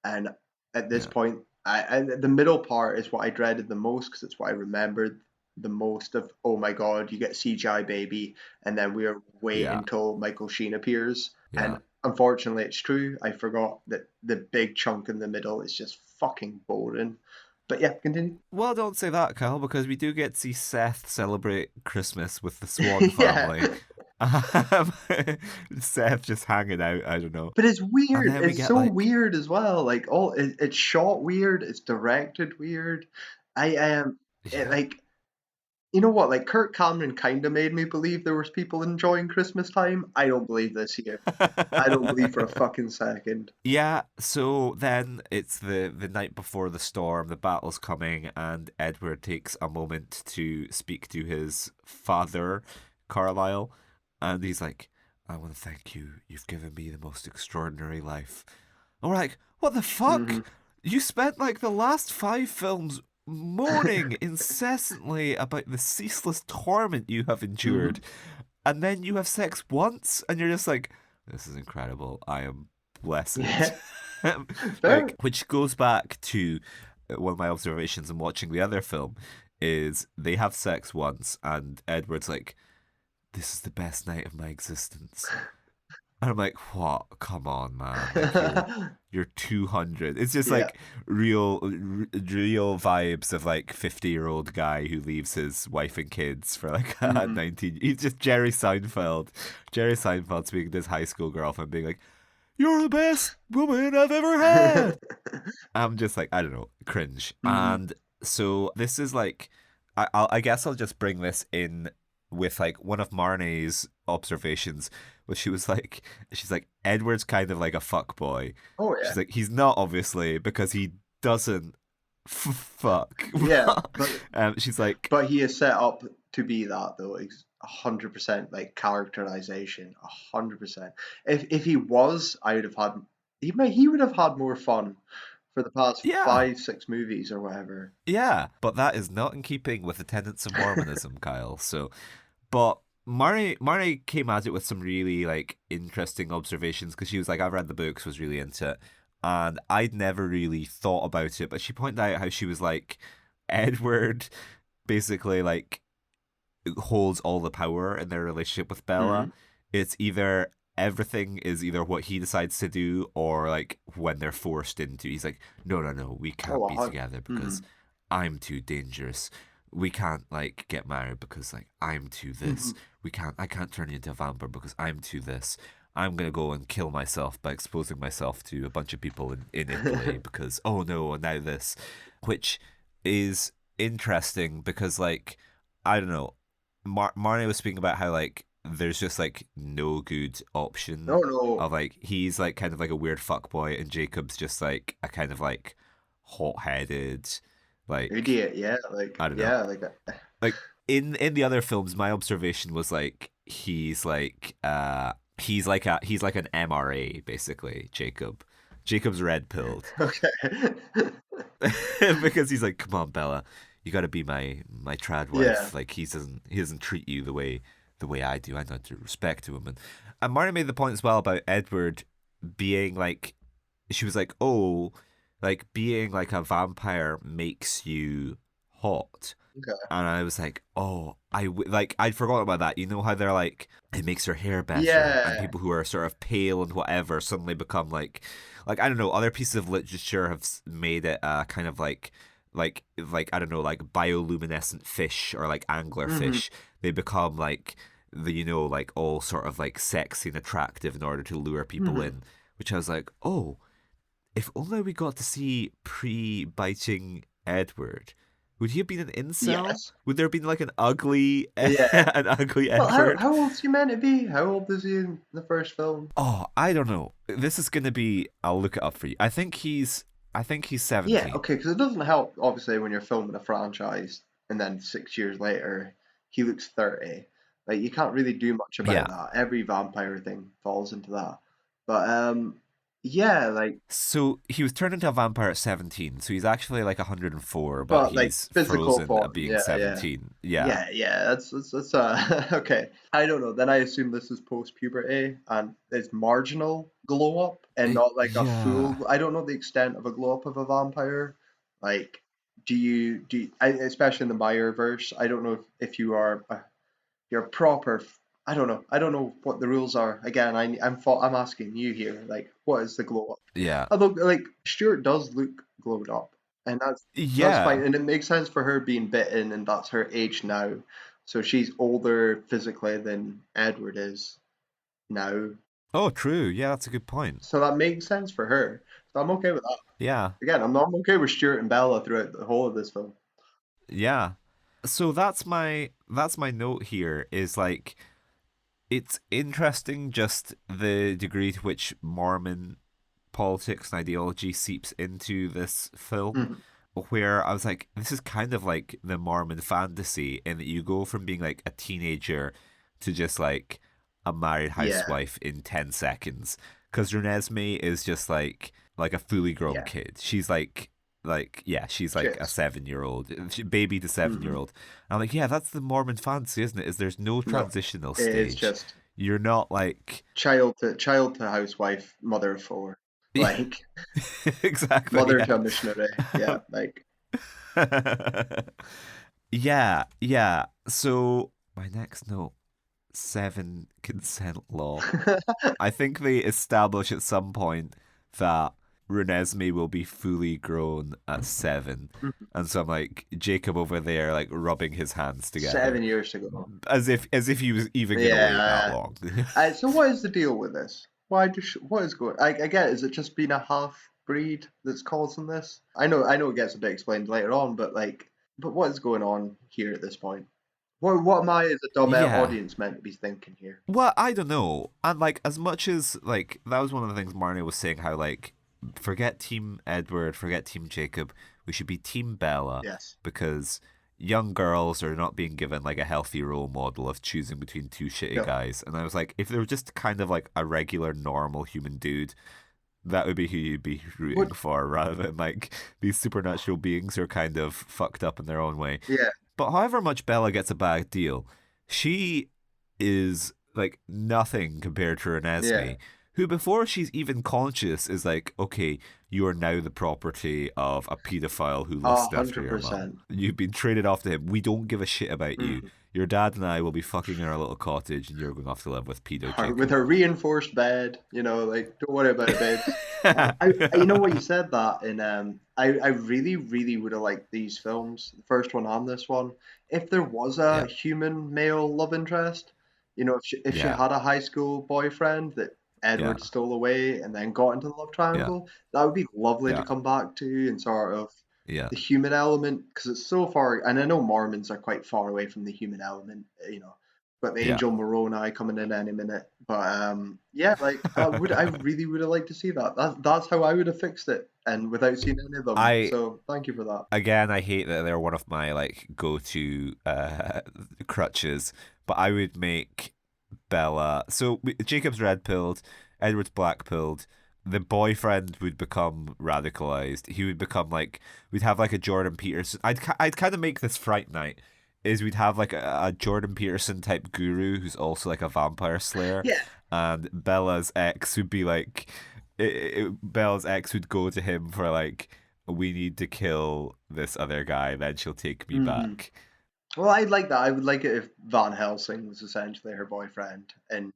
And at this yeah, point, the middle part is what I dreaded the most because it's what I remembered the most of. Oh my god, you get CGI baby, and then we are waiting yeah, until Michael Sheen appears. yeah. And unfortunately, it's true. I forgot that the big chunk in the middle is just fucking boring. But yeah, continue. Well, don't say that, Kyle, because we do get to see Seth celebrate Christmas with the Swan Yeah, family. Um, Seth just hanging out, I don't know. but it's And weird. then we It's get so like, weird as well. Like it's shot weird. It's directed weird. I am it yeah, like you know what? Like Kirk Cameron kind of made me believe there was people enjoying Christmas time. I don't believe this year. I don't believe for a fucking second. Yeah, so then it's the night before the storm, the battle's coming, and Edward takes a moment to speak to his father, Carlisle, and he's like, I want to thank you. You've given me the most extraordinary life. And we're like, what the fuck? Hmm. You spent like the last 5 films moaning incessantly about the ceaseless torment you have endured, Hmm. and then you have sex once, and you're just like, this is incredible. I am blessed. Yeah, Like, fair. which goes back to one of my observations in watching the other film is they have sex once, and Edward's like, this is the best night of my existence. And I'm like, what? Come on, man! Like you're 200. It's just Yeah. like real vibes of like 50-year-old guy who leaves his wife and kids for like a Hmm. 19. He's just Jerry Seinfeld. Jerry Seinfeld speaking to his high school girlfriend, being like, "You're the best woman I've ever had." I'm just like, I don't know, cringe. Hmm. And so this is like, I guess I'll just bring this in with like one of Marnie's observations, where she was like, she's like, Edward's kind of like a fuck boy. Oh yeah. She's like, he's not obviously because he doesn't fuck. Yeah, She's like, but he is set up to be that though. 100% like characterization. 100%. If he was, I would have had. He would have had more fun for the past yeah, 5, 6 movies or whatever. yeah, but that is not in keeping with the tenets of Mormonism, Kyle. So, but Mari came at it with some really like interesting observations because she was like, I've read the books, was really into it, and I'd never really thought about it. But she pointed out how she was like, Edward basically like holds all the power in their relationship with Bella. Hmm. It's either everything is either what he decides to do or like when they're forced into. He's like, no, no, no, we Oh, can't be together mm-hmm. because I'm too dangerous. We can't like get married because like I'm too Hmm. this. I can't turn you into a vampire because I'm too this. I'm gonna go and kill myself by exposing myself to a bunch of people in Italy because oh no, and now this. Which is interesting because like I don't know. Marnie was speaking about how like there's just like no good option No, no, of like he's like kind of like a weird fuckboy and Jacob's just like a kind of like hot-headed like idiot. Yeah, I don't know. yeah, like Like in the other films my observation was like he's like an MRA basically, Jacob. Jacob's red pilled okay. because he's like, come on, Bella, you got to be my trad Yeah. wife. Like he doesn't treat you the way I do. I know to respect to him, and Marty made the point as well about Edward being like, she was like, oh, like being like a vampire makes you hot. Okay. And I was like, oh, like I'd forgotten about that. You know how they're like, it makes her hair better, and Yeah. people who are sort of pale and whatever suddenly become like I don't know. Other pieces of literature have made it kind of like I don't know, like bioluminescent fish or like Hmm. anglerfish. They become like the like all sort of like sexy and attractive in order to lure people Hmm. in. Which I was like, oh, if only we got to see pre-biting Edward, would he have been an incel? Yes. Would there have been like an ugly, Yeah. an ugly Well, Edward? how old's he meant to be? How old is he in the first film? Oh, I don't know. This is gonna be. I'll look it up for you. I think he's Yeah, 17. okay, because it doesn't help, obviously, when you're filming a franchise and then 6 years later he looks 30. Like, you can't really do much about Yeah. that. Every vampire thing falls into that. But, yeah, like, So he was turned into a vampire at 17. So he's actually like 104, but but, like, he's physical frozen at form. being Yeah, yeah. 17. Yeah. Yeah, that's okay. I don't know. Then I assume this is post-puberty and it's marginal glow up and not like a Yeah. full. I don't know the extent of a glow up of a vampire. Like, especially in the Meyer verse, I don't know if you are you're proper. I don't know. I don't know what the rules are. Again, I'm asking you here. Like, what is the glow up? Yeah. Although, like, Stuart does look glowed up, and that's fine, Yeah. and it makes sense for her being bitten, and that's her age now. So she's older physically than Edward is now. Oh, true. Yeah, that's a good point. So that makes sense for her. So I'm okay with that. Yeah. Again, I'm okay with Stuart and Bella throughout the whole of this film. Yeah. So that's my note here is like it's interesting just the degree to which Mormon politics and ideology seeps into this film, Mhm. where I was like, this is kind of like the Mormon fantasy in that you go from being like a teenager to just like a married Yeah, housewife in 10 seconds. Because Renesmee is just like a fully grown yeah. kid. She's She like a is. 7 year old, baby to 7 year Hmm. old. I'm like, yeah, that's the Mormon fantasy, isn't it? Is there's no No, transitional it is stage. just You're not like, child to housewife, mother of four, yeah, like exactly, mother yeah. to a missionary. Yeah, like Yeah, yeah. So my next note, seven consent law. I think they establish at some point that Renesmee will be fully grown at 7. And so I'm like Jacob over there, like rubbing his hands together, 7 years ago. as if he was even gonna wait that Yeah. long. So what is the deal with this? What is going? I get. Is it just being a half breed that's causing this? I know it gets a bit explained later on, but like, but what is going on here at this point? What am I as a dumb Yeah. audience meant to be thinking here? Well, I don't know. And like as much as like that was one of the things Marnie was saying how like forget Team Edward, forget Team Jacob, we should be Team Bella Yes. because young girls are not being given like a healthy role model of choosing between two shitty No. guys. And I was like, if they were just kind of like a regular normal human dude, that would be who you'd be rooting What? for rather than like these supernatural beings who are kind of fucked up in their own way. Yeah. But however much Bella gets a bad deal, she is like nothing compared to Yeah. Renesmee, who before she's even conscious is like, okay, you are now the property of a paedophile who A lusts after hundred your mum. percent. You've been traded off to him. We don't give a shit about you. Mm. Your dad and I will be fucking in our little cottage, and you're going off to live with pedo With Jacob. her reinforced bed, like don't worry about it, babes. You know what you said that in I really really would have liked these films, the first one and this one, if there was a Yeah, human male love interest. If she yeah, had a high school boyfriend that yeah, Edward stole away and then got into the love yeah, triangle, that would be lovely to yeah, come back to and sort of yeah, the human element because it's so far, and I know Mormons are quite far away from the human element, got the yeah. Angel Moroni coming in any minute. But yeah, like I really would have liked to see that. That's how I would have fixed it, and without seeing any of them. I So thank you for that. again, I hate that they're one of my like go-to crutches, but I would make Bella. So Jacob's red pilled, Edward's black pilled. The boyfriend would become radicalized. He would become like we'd have like a Jordan Peterson. I'd kind of make this Fright Night. Is we'd have like a Jordan Peterson type guru who's also like a vampire slayer, Yeah. and Bella's ex would be like, Bella's ex would go to him for like, we need to kill this other guy, then she'll take me Hmm. back. Well, I'd like that. I would like it if Van Helsing was essentially her boyfriend, and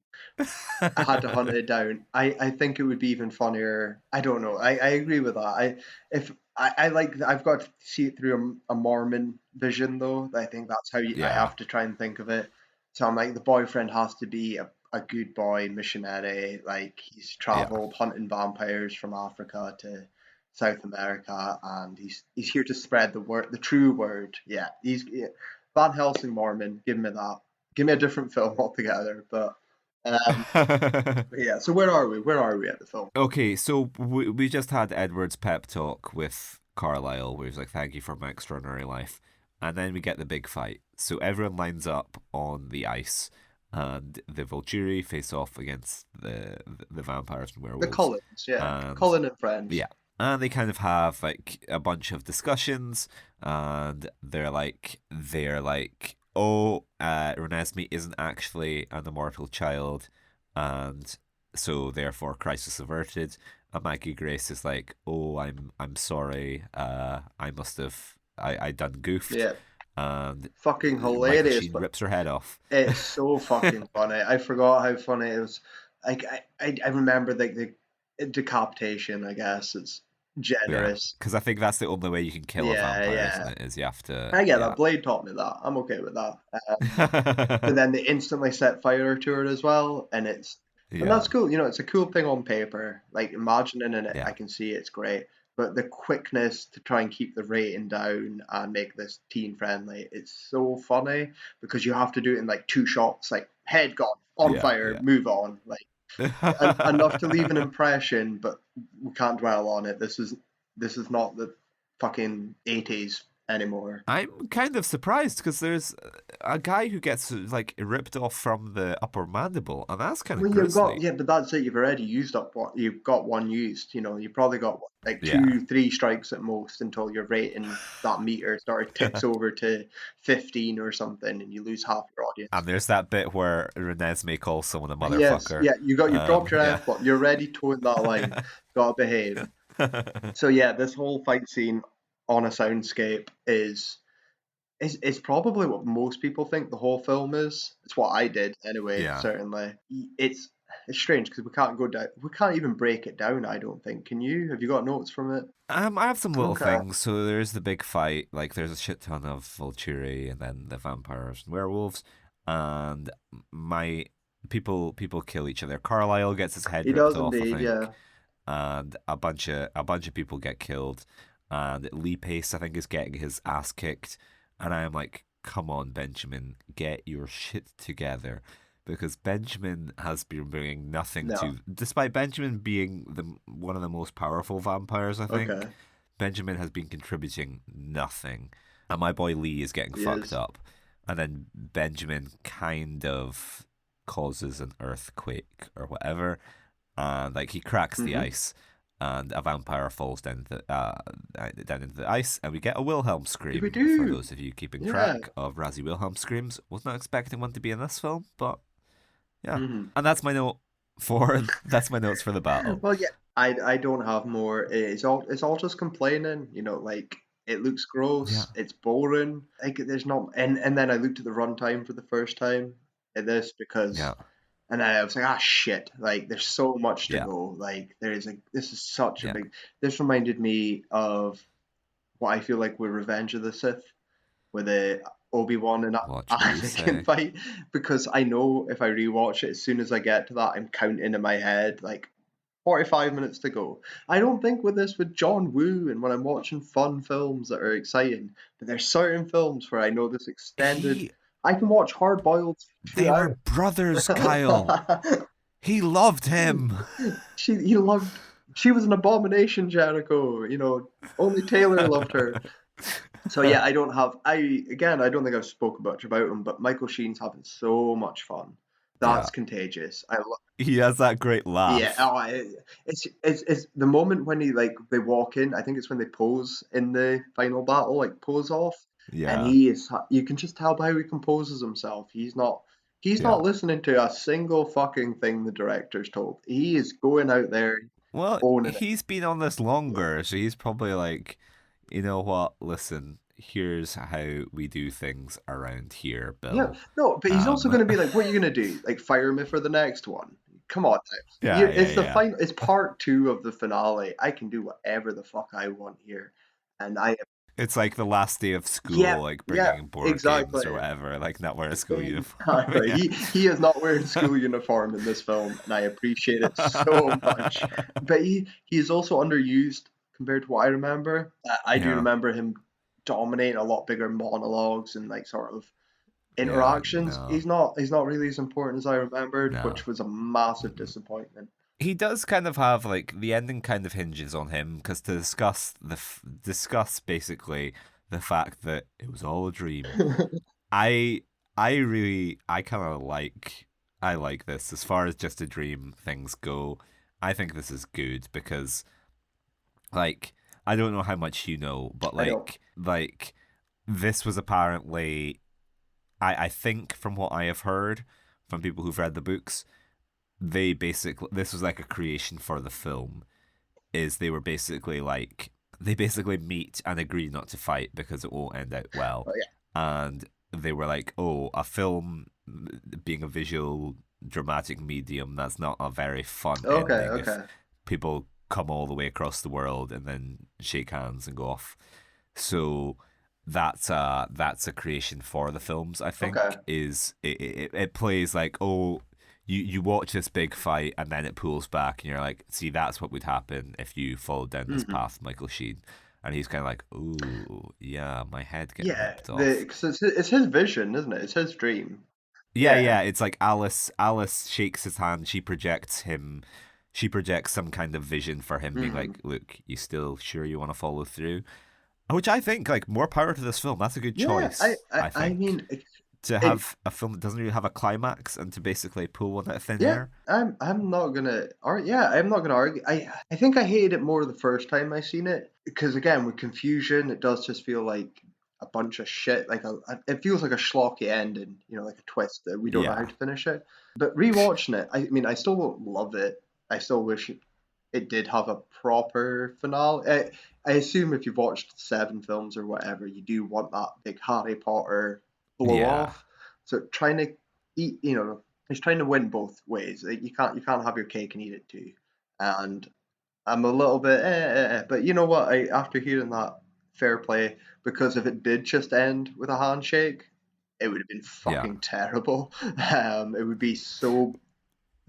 I had to hunt it down. I think it would be even funnier. I don't know. I agree with that. If I like I've got to see it through a Mormon vision though. I think that's how I Yeah, have to try and think of it. So I'm like the boyfriend has to be a good boy missionary. Like he's yeah. traveled hunting vampires from Africa to South America, and he's here to spread the word, the true word. Yeah, Van Helsing Mormon. Give me that. Give me a different film altogether. But um, yeah, so where are we? Where are we at the film? Okay, so we just had Edward's pep talk with Carlisle, where he's like, "Thank you for my extraordinary life," and then we get the big fight. So everyone lines up on the ice, and the Volturi face off against the vampires and The werewolves, Cullens, yeah. and Cullen and friends. yeah, and they kind of have like a bunch of discussions, and they're like, "Oh, Renesmee isn't actually an immortal child," and so therefore crisis averted. And Maggie Grace is like, "Oh, I'm sorry. I must have I done goofed," Yeah. and Fucking Michael hilarious, Sheen but rips her head off. it's so fucking funny. I forgot how funny it was. Like I remember like the decapitation, I guess. It's Yeah, generous. because I think that's the only way you can kill a Yeah, vampire, isn't yeah. it? Is you have to, I get yeah. that. Blade taught me that. I'm okay with that. But then they instantly set fire to it as well, and Yeah, that's cool. It's a cool thing on paper. Like imagining in it, I yeah, can see it's great. but the quickness to try and keep the rating down and make this teen friendly, it's so funny because you have to do it in like two shots, like head gone, on Yeah, fire, yeah. move on, like enough to leave an impression, but we can't dwell on it. This is not the fucking 80s anymore. I'm kind of surprised because there's a guy who gets like ripped off from the upper mandible, and that's kind of Well, you've got grisly. yeah, but that's it. You've already used up what you've got one used. You know, you probably got like Yeah. two, three strikes at most until your rating that meter sort of ticks over to 15 or something, and you lose half your audience. And there's that bit where Renesmee calls someone a Yes, motherfucker. yeah, you've dropped your Yeah. F bomb. You're already towing that line. Gotta behave. So yeah, this whole fight scene on a soundscape is probably what most people think the whole film is. It's what I did anyway, Yeah. certainly. It's strange because we can't go down. We can't even break it down. I don't think. Can you? Have you got notes from it? I have some little Okay. things. So there's the big fight. Like there's a shit ton of Volturi and then the vampires and werewolves, and my people kill each other. Carlisle gets his head He ripped does off, I indeed. think, Yeah. and a bunch of people get killed, and Lee Pace I think is getting his ass kicked, and I am like, come on, Benjamin, get your shit together. Because Benjamin has been bringing nothing No. to, despite Benjamin being one of the most powerful vampires, I think, Okay. Benjamin has been contributing nothing. And my boy Lee is getting He fucked is. up. And then Benjamin kind of causes an earthquake or whatever. And like he cracks the Mm-hmm. ice and a vampire falls down into the ice, and we get a Wilhelm We scream. For do. those of you keeping Yeah. track of Razzie Wilhelm screams, was not expecting one to be in this film, but yeah, Mm-hmm. and that's my notes for the battle. Well, yeah. I don't have more. It's all just complaining. You know, like it looks Yeah, gross. It's boring. Like there's not. And then I looked at the runtime for the first time at this because yeah, and I was like, ah, shit! Like, there's so much to yeah, go. Like, this is such a yeah. big. This reminded me of what I feel like with Revenge of the Sith, with the Obi-Wan and Watch what you Anakin say. fight, because I know if I rewatch it, as soon as I get to that, I'm counting in my head like 45 minutes to go. I don't think with this with John Woo and when I'm watching fun films that are exciting, but there's certain films where I know this extended. He, I can watch Hard Boiled they were 2 brothers, Kyle. hours. He loved him. He loved she was an abomination, Jericho. You know, only Taylor loved her. So yeah, I don't think I've spoken much about him, but Michael Sheen's having so much fun. Yeah, That's contagious. he has that great Yeah, laugh. it's the moment when they walk in. I think it's when they pose in the final battle, like pose off, and Yeah, you can just tell by how he composes himself. He's yeah. not listening to a single fucking thing the director's told. He is going out there Well, owning it. he's been on this Yeah. longer, so he's probably like, you know what? Listen, here's how we do things around here, Yeah, Bill. no, but he's also Um, going to be like, "What are you going to do? Like, fire me for the next one? Come on, yeah, yeah, it's the yeah. final. It's part two of the finale. I can do whatever the fuck I want here, and I It's like the last day of yeah, school, like yeah, bringing board games or exactly, whatever, like not wear a school uniform. exactly. Yeah. He is not wearing school uniform in this film, and I appreciate it so much. But he is also underused compared to what I remember. I do Yeah, remember him dominating a lot bigger monologues and like sort of yeah, interactions. no, He's not really as important as I remembered, no. which was a massive Mm-mm. disappointment. He does kind of have like the ending kind of hinges on him because to discuss basically the fact that it was all a dream. I I kind of I like this as far as just a dream things go. I think this is good because like I don't know how much you know, but I don't. like this was apparently I think from what I have heard from people who've read the books, they basically this was like a creation for the film. Is they were basically like they basically meet and agree not to fight because it won't end out well, Oh and they were like, oh, a film being a visual dramatic medium, that's not a very fun yeah. Okay. ending if Okay. people come all the way across the world and then shake hands and go off. So that's a creation for the films. I Okay. think is it plays like, oh, you watch this big fight and then it pulls back and you're like, see, that's what would happen if you followed down this Hmm. path, Michael Sheen. And he's kind of like, ooh, yeah, my head getting Yeah, ripped the off. 'cause it's his vision, isn't it? It's his dream. Yeah, Yeah. yeah. It's like Alice shakes his hand. She projects him. She projects some kind of vision for him, being Hmm. like, "Look, you still sure you want to follow through?" Which I think, like, more power to this film. That's a good Yeah, choice. I I think mean, to it have a film that doesn't really have a climax and to basically pull one out of thin yeah, air. I'm not gonna argue. Yeah, I'm not gonna argue. I think I hated it more the first time I seen it because again with confusion, it does just feel like a bunch of shit. It feels like a schlocky ending, like a twist that we don't know how Yeah, to finish it. But rewatching it, I mean, I still won't love it. I still wish it did have a proper finale. I assume if you've watched 7 films or whatever, you do want that big Harry Potter blow yeah. off. So trying to eat, he's trying to win both ways. Like, you can't have your cake and eat it too. And I'm a little bit but you know what? After hearing that, fair play, because if it did just end with a handshake, it would have been Yeah. fucking terrible. It would be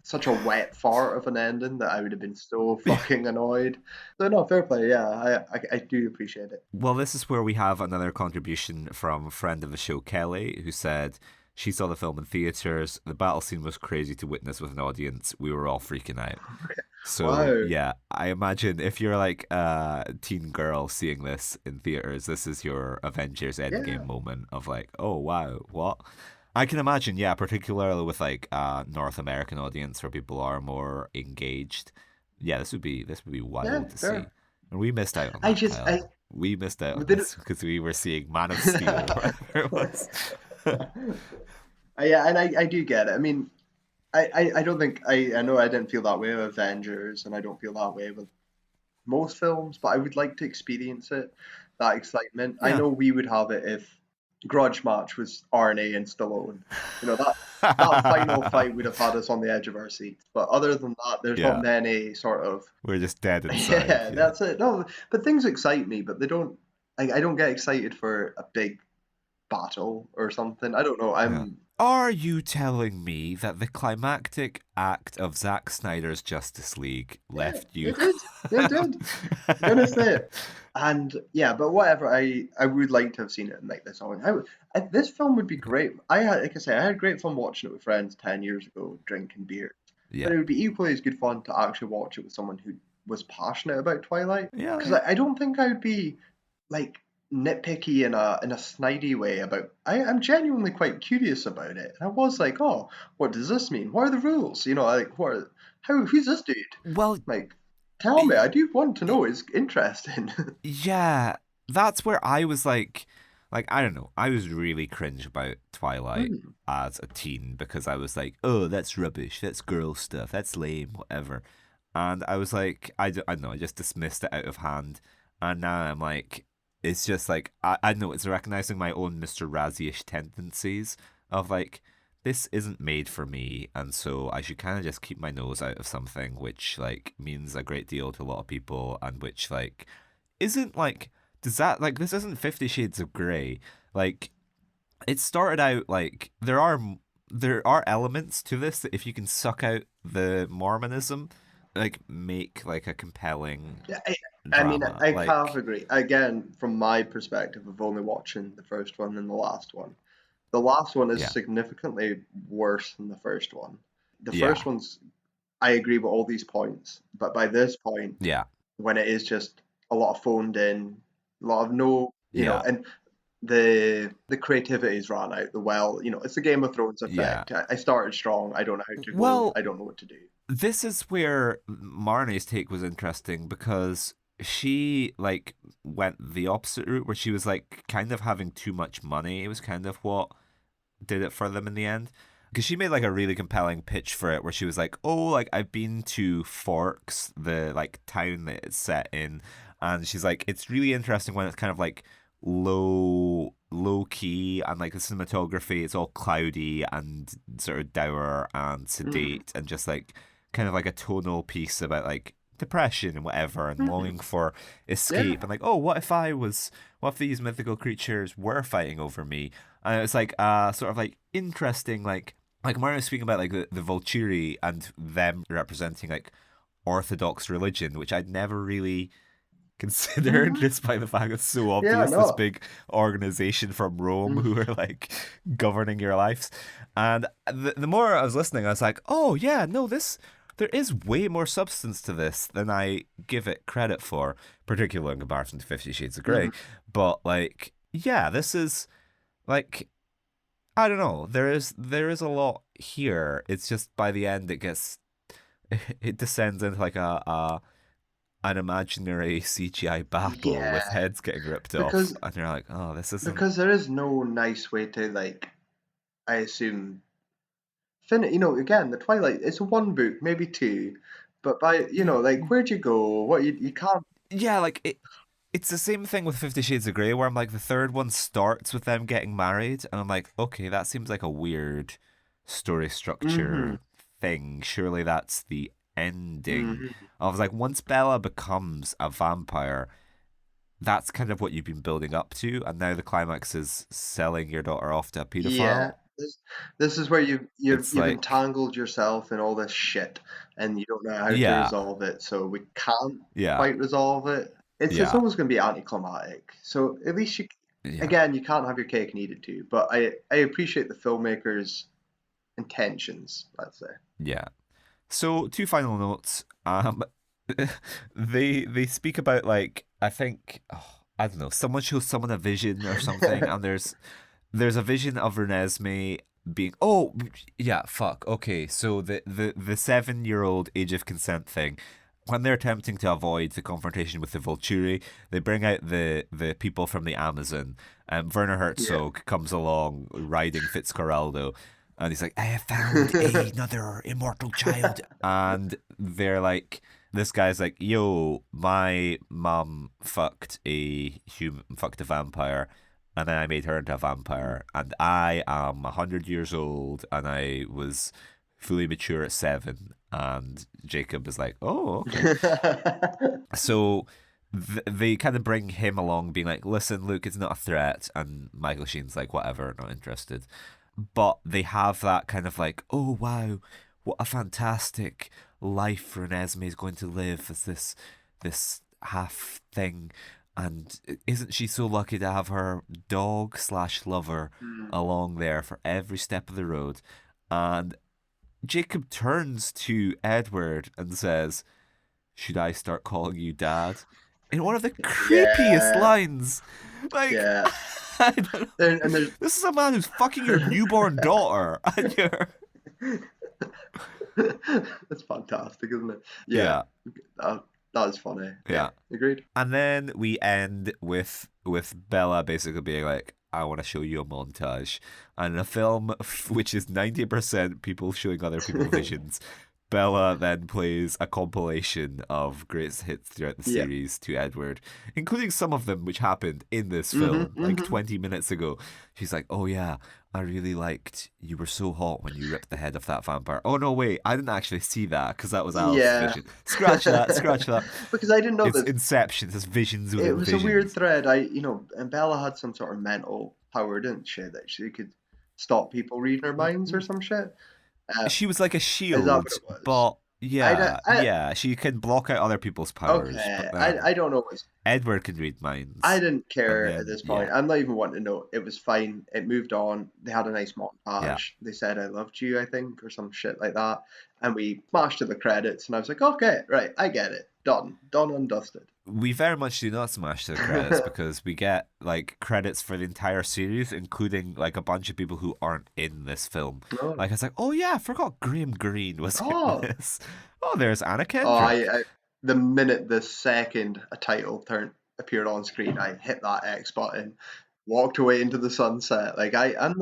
such a wet fart of an ending that I would have been so fucking annoyed. So no, fair play. Yeah, I do appreciate it. Well, this is where we have another contribution from a friend of the show, Kelly, who said she saw the film in theaters. The battle scene was crazy to witness with an audience. We were all freaking out. So Wow. yeah, I imagine if you're like a teen girl seeing this in theaters, this is your Avengers Endgame Yeah. moment of like, oh wow, what? I can imagine, yeah, particularly with like a North American audience where people are more engaged. Yeah, this would be Yeah. wild to see, Fair. and we missed out on I that, just I Kyle. We missed out on did this because we were seeing Man of Steel or whatever it was. Yeah, and I do get it. I mean, I don't think I know I didn't feel that way with Avengers, and I don't feel that way with most films, but I would like to experience it, that excitement. I Yeah. know we would have it if Grudge Match was Arnie and Stallone. That final fight would have had us on the edge of our seats. But other than that, there's not Yeah, many sort of we're just dead inside. yeah, Yeah, that's it. No, but things excite me, but they don't. I don't get excited for a big battle or something. I don't know. yeah. Are you telling me that the climactic act of Zack Snyder's Justice League Yeah, left you? it did. It did. I'm gonna say it. And yeah, but whatever. I would like to have seen it and like this on. This film would be great. Like I say, I had great fun watching it with friends 10 years ago, drinking beer. But Yeah, it would be equally as good fun to actually watch it with someone who was passionate about Twilight. yeah, Because yeah. I don't think I would be like nitpicky in a snidey way about. I'm genuinely quite curious about it. And I was like, oh, what does this mean? What are the rules? Like who's this dude? Well, Like, tell me. y- I do want to y- know. It's interesting. yeah. That's where I was like I don't know. I was really cringe about Twilight Hmm. as a teen because I was like, oh, that's rubbish. That's girl stuff. That's lame. Whatever. And I was like, I don't know. I just dismissed it out of hand. And now I'm like, it's just like I know it's recognizing my own Mr. Razzie-ish tendencies of like this isn't made for me, and so I should kind of just keep my nose out of something which like means a great deal to a lot of people, and which like isn't like does that like this isn't 50 Shades of Grey. Like it started out like there are elements to this that if you can suck out the Mormonism, like make like a compelling Yeah, I mean, drama. I half Like agree. Again, from my perspective of only watching the first one and the last one, the last one is yeah, significantly worse than the first one. The yeah, first one's, I agree with all these points, but by this point, yeah, when it is just a lot of phoned in, a lot of no, yeah, and the creativity's ran out. It's the Game of Thrones yeah. effect. I started strong. I don't know how to go. Well, I don't know what to do. this is where Marnie's take was interesting because she like went the opposite route where she was like kind of having too much money. It was kind of what did it for them in the end. Because she made like a really compelling pitch for it where she was like, oh, like I've been to Forks, the like town that it's set in. And she's like, it's really interesting when it's kind of like low key and like the cinematography, it's all cloudy and sort of dour and Mm-hmm. sedate and just like kind of like a tonal piece about like depression and whatever and Mm-hmm. longing for Yeah. escape and like, oh, what if these mythical creatures were fighting over me? And it's like sort of like interesting like like Mario was speaking about like the Volturi and them representing like Orthodox religion, which I'd never really considered, Hmm. despite the fact it's so Yeah, obvious. This no. big organization from Rome Mm, who are like governing your lives. And the more I was listening, I was like, oh yeah, no, this there is way more substance to this than I give it credit for, particularly in comparison to 50 Shades of Grey. mhm. But like, yeah, this is like I don't know. There is a lot here. It's just by the end it gets it descends into like a an imaginary CGI battle with Yeah, heads getting ripped off, because and you're like, oh, this isn't. because there is no nice way to like, I assume, finish. You know, again, the Twilight. It's one book, maybe two, but by like, where'd you go? What you can't. Yeah, like it's the same thing with 50 Shades of Grey, where I'm like, the third one starts with them getting married, and I'm like, okay, that seems like a weird story Hmm. structure thing. Surely that's the ending. Hmm. I was like, once Bella becomes a vampire, that's kind of what you've been building up to, and now the climax is selling your daughter off to a Yeah. pedophile. This is where It's you've like, entangled yourself in all this shit, and you don't know how to yeah, resolve it. So we can't yeah, quite resolve it. It's yeah, always going to be anticlimactic. So at least yeah, again, you can't have your cake and eat it too. But I appreciate the filmmakers' intentions. Let's say. yeah. So two final notes. They speak about like I think I don't know. Someone shows someone a vision or something, and there's a vision of Renesmee being yeah, fuck, okay, so the 7-year-old age of consent thing, when they're attempting to avoid the confrontation with the Volturi, they bring out the people from the Amazon, and Werner Yeah. Herzog comes along riding Fitzcarraldo, and he's like, I have found another immortal child, and they're like, this guy's like, yo, my mom fucked a vampire, and then I made her into a vampire, and I am 100 years old, and I was fully mature at 7. And Jacob is like, oh, okay. So they kind of bring him along, being like, listen, Luke, it's not a threat. And Michael Sheen's like, whatever, not interested. But they have that kind of like, oh, wow, what a fantastic life Renesmee is going to live as this half thing. And isn't she so lucky to have her dog slash lover Hmm. along there for every step of the road? And Jacob turns to Edward and says, should I start calling you dad? In one of the creepiest Yeah. lines. Like, Yeah. I don't know. And there's This is a man who's fucking your newborn daughter. And you're. that's fantastic, isn't it? Yeah. Yeah, That, that is funny. Yeah. yeah. Agreed. And then we end with Bella basically being like, I want to show you a montage. And in a film which is 90% people showing other people visions, Bella then plays a compilation of greatest hits throughout the Yeah. series to Edward, including some of them which happened in this Hmm. film, like Hmm. 20 minutes ago. She's like, oh yeah, I really liked you were so hot when you ripped the head off that vampire. Oh no, wait, I didn't actually see that because that was Alice's Yeah. vision. Scratch that, scratch that. Because I didn't know It's that Inception, it's visions it within was a weird visions. thread. And Bella had some sort of mental power, didn't she? That she could stop people reading her minds or some shit. Uh, She was like a is that what shield, it was? but I, d- yeah, I yeah, she can block out other people's powers, but okay. then I don't know. Edward can read I minds. didn't And care at then this point. yeah, I'm not even wanting to know. It was fine. It moved on. They had a nice yeah. montage. They said "I loved you," I think, or some shit like that. And we smashed to the credits, and I was like, "Okay, right, I get it. Done, done and dusted." We very much do not smash the credits because we get like credits for the entire series, including like a bunch of people who aren't in this film. No. Like I was like, oh yeah, I forgot Graham Greene was in Oh, this. Oh, there's Anna oh! Kendrick. The minute the second a title turned appeared on screen, I hit that X button, walked away into the sunset. Like I'm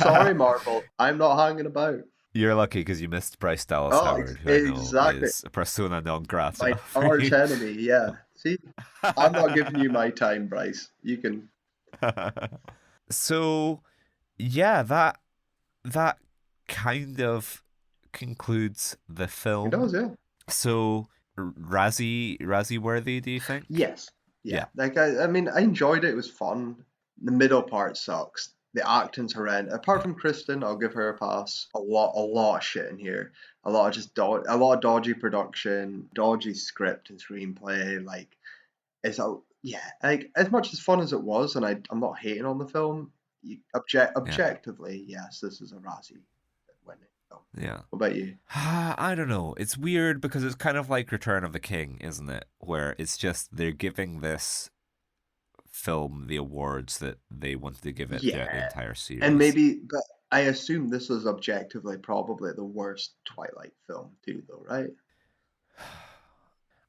sorry, Marvel. I'm not hanging about. You're lucky because you missed Bryce Dallas Oh, Howard, who I know exactly. is a persona non My grata for arch you. enemy. Yeah. See, I'm not giving you my time, Bryce. You can. So yeah, that kind of concludes the It film. does, yeah. So Razzie worthy, do you think? Yes. Yeah. Yeah. Like I mean, I enjoyed it. It was fun. The middle part sucks. The acting's horrendous. Apart Yeah, from Kristen, I'll give her a pass. A lot of shit in here. A lot of a lot of dodgy production, dodgy script and screenplay. Like it's a yeah. Like as much as fun as it was, and I'm not hating on the film. yeah, Objectively, yes, this is a Razzie winning film. yeah. What about you? I don't know. It's weird because it's kind of like Return of the King, isn't it? Where it's just they're giving this film the awards that they wanted to give it throughout the Yeah, entire and series. maybe, but I assume this was objectively probably the worst Twilight film too, though, right?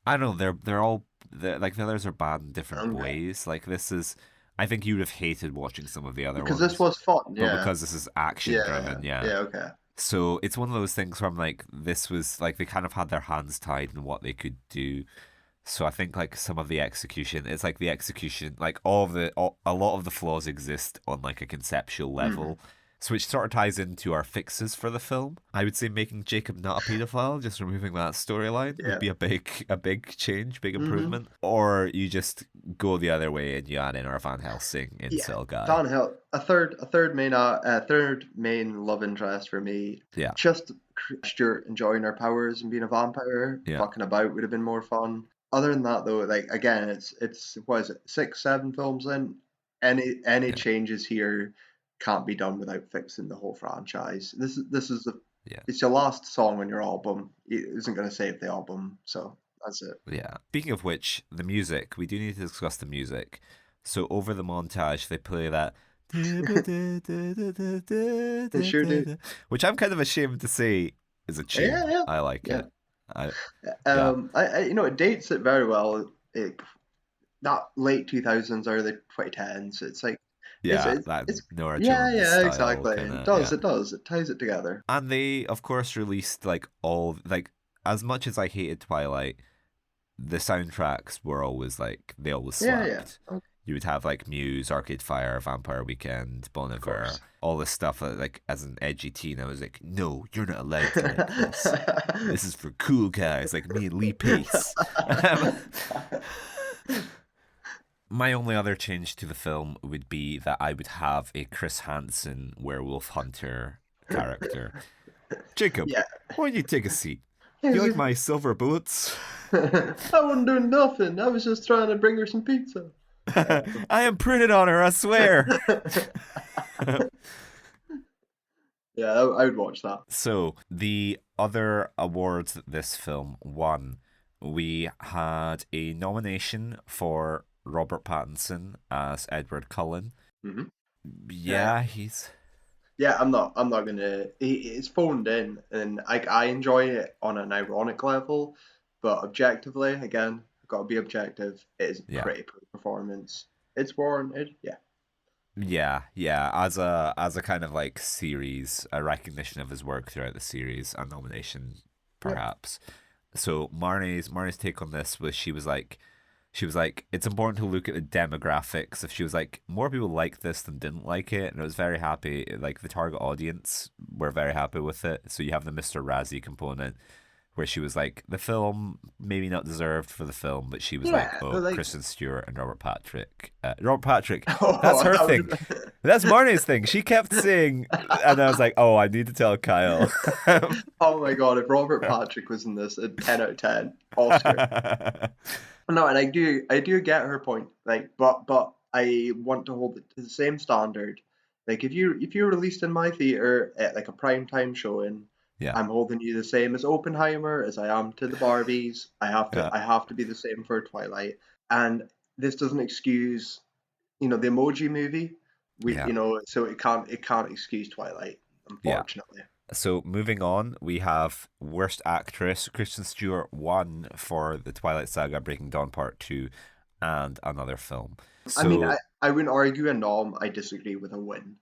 I don't know. Like the others are bad in different Okay. ways. Like this is, I think you would have hated watching some of the other Because this ones, was fun, but yeah. because this is action Yeah, driven, yeah. yeah, okay. So it's one of those things where I'm like, this was like they kind of had their hands tied in what they could do. So I think like some of the execution, it's like the execution, like a lot of the flaws exist on like a conceptual Hmm. level. So which sort of ties into our fixes for the film. I would say making Jacob not a paedophile, just removing that storyline would Yeah. be a big change, big Hmm. improvement. Or you just go the other way and you add in our Van Helsing Yeah. incel guy. Van Hel, a third main love interest for me. Yeah, Just Stuart enjoying her powers and being a vampire, yeah, fucking about would have been more fun. Other than that, though, like again, it's what is it, 6, 7 films in? Any yeah, changes here can't be done without fixing the whole franchise. This is the yeah. it's your last song on your album. It isn't going to save the album, so that's it. Yeah. Speaking of which, the music, we do need to discuss the music. So over the montage, they play that, They sure do. which I'm kind of ashamed to say is a Yeah, tune. yeah, I like yeah. it. I yeah, It dates it very well. That late 2000s, early 2010s. It's like yeah, it's that it's Nora yeah, Jones yeah, style exactly. kind It of does, yeah. it does. It ties it together. And they of course released like all like as much as I hated Twilight, the soundtracks were always like they always Yeah, yeah. slapped. You would have like Muse, Arcade Fire, Vampire Weekend, Bon Of Iver, course. all this stuff. Like as an edgy teen, I was like, no, you're not allowed to like this. This is for cool guys like me and Lee Pace. My only other change to the film would be that I would have a Chris Hansen werewolf hunter character. Jacob, Yeah. why don't you take a seat? Do you like I my silver bullets? wasn't doing nothing. I was just trying to bring her some pizza. I am printed on her, I swear. Yeah, I would watch that. So, the other awards that this film won, we had a nomination for Robert Pattinson as Edward Cullen. Hmm. Yeah, Yeah, he's. yeah. I'm not gonna. It's phoned in, and I enjoy it on an ironic level, but objectively, again, I've got to be objective. It is a Yeah. pretty poor performance. It's warranted. Yeah. Yeah, yeah. As a kind of like series, a recognition of his work throughout the series, a nomination, Yep. perhaps. So Marnie's take on this was she was like, it's important to look at the demographics. If she was like, more people liked this than didn't like it, and it was very happy. Like the target audience were very happy with it. So you have the Mr. Razzie component, where she was like, the film maybe not deserved for the film, but she was like, Yeah. oh, Like. Kristen Stewart and Robert Patrick. Robert Patrick, that's Oh, her that would thing. have That's Marnie's thing. She kept saying, and I was like, oh, I need to tell Kyle. Oh my God, if Robert Patrick was in this, a 10 out of 10, Oscar. No, and I do get her point. Like, but I want to hold it to the same standard. Like, if you released in my theater at like a prime time showing, Yeah, I'm holding you the same as Oppenheimer as I am to the Barbies. I have to yeah, I have to be the same for Twilight. And this doesn't excuse, the Emoji Movie. yeah, So it can't excuse Twilight, yeah. unfortunately. So moving on, we have worst actress. Kristen Stewart won for the Twilight Saga: Breaking Dawn Part Two, and another film. I mean, So I wouldn't argue a nom. I disagree with a win.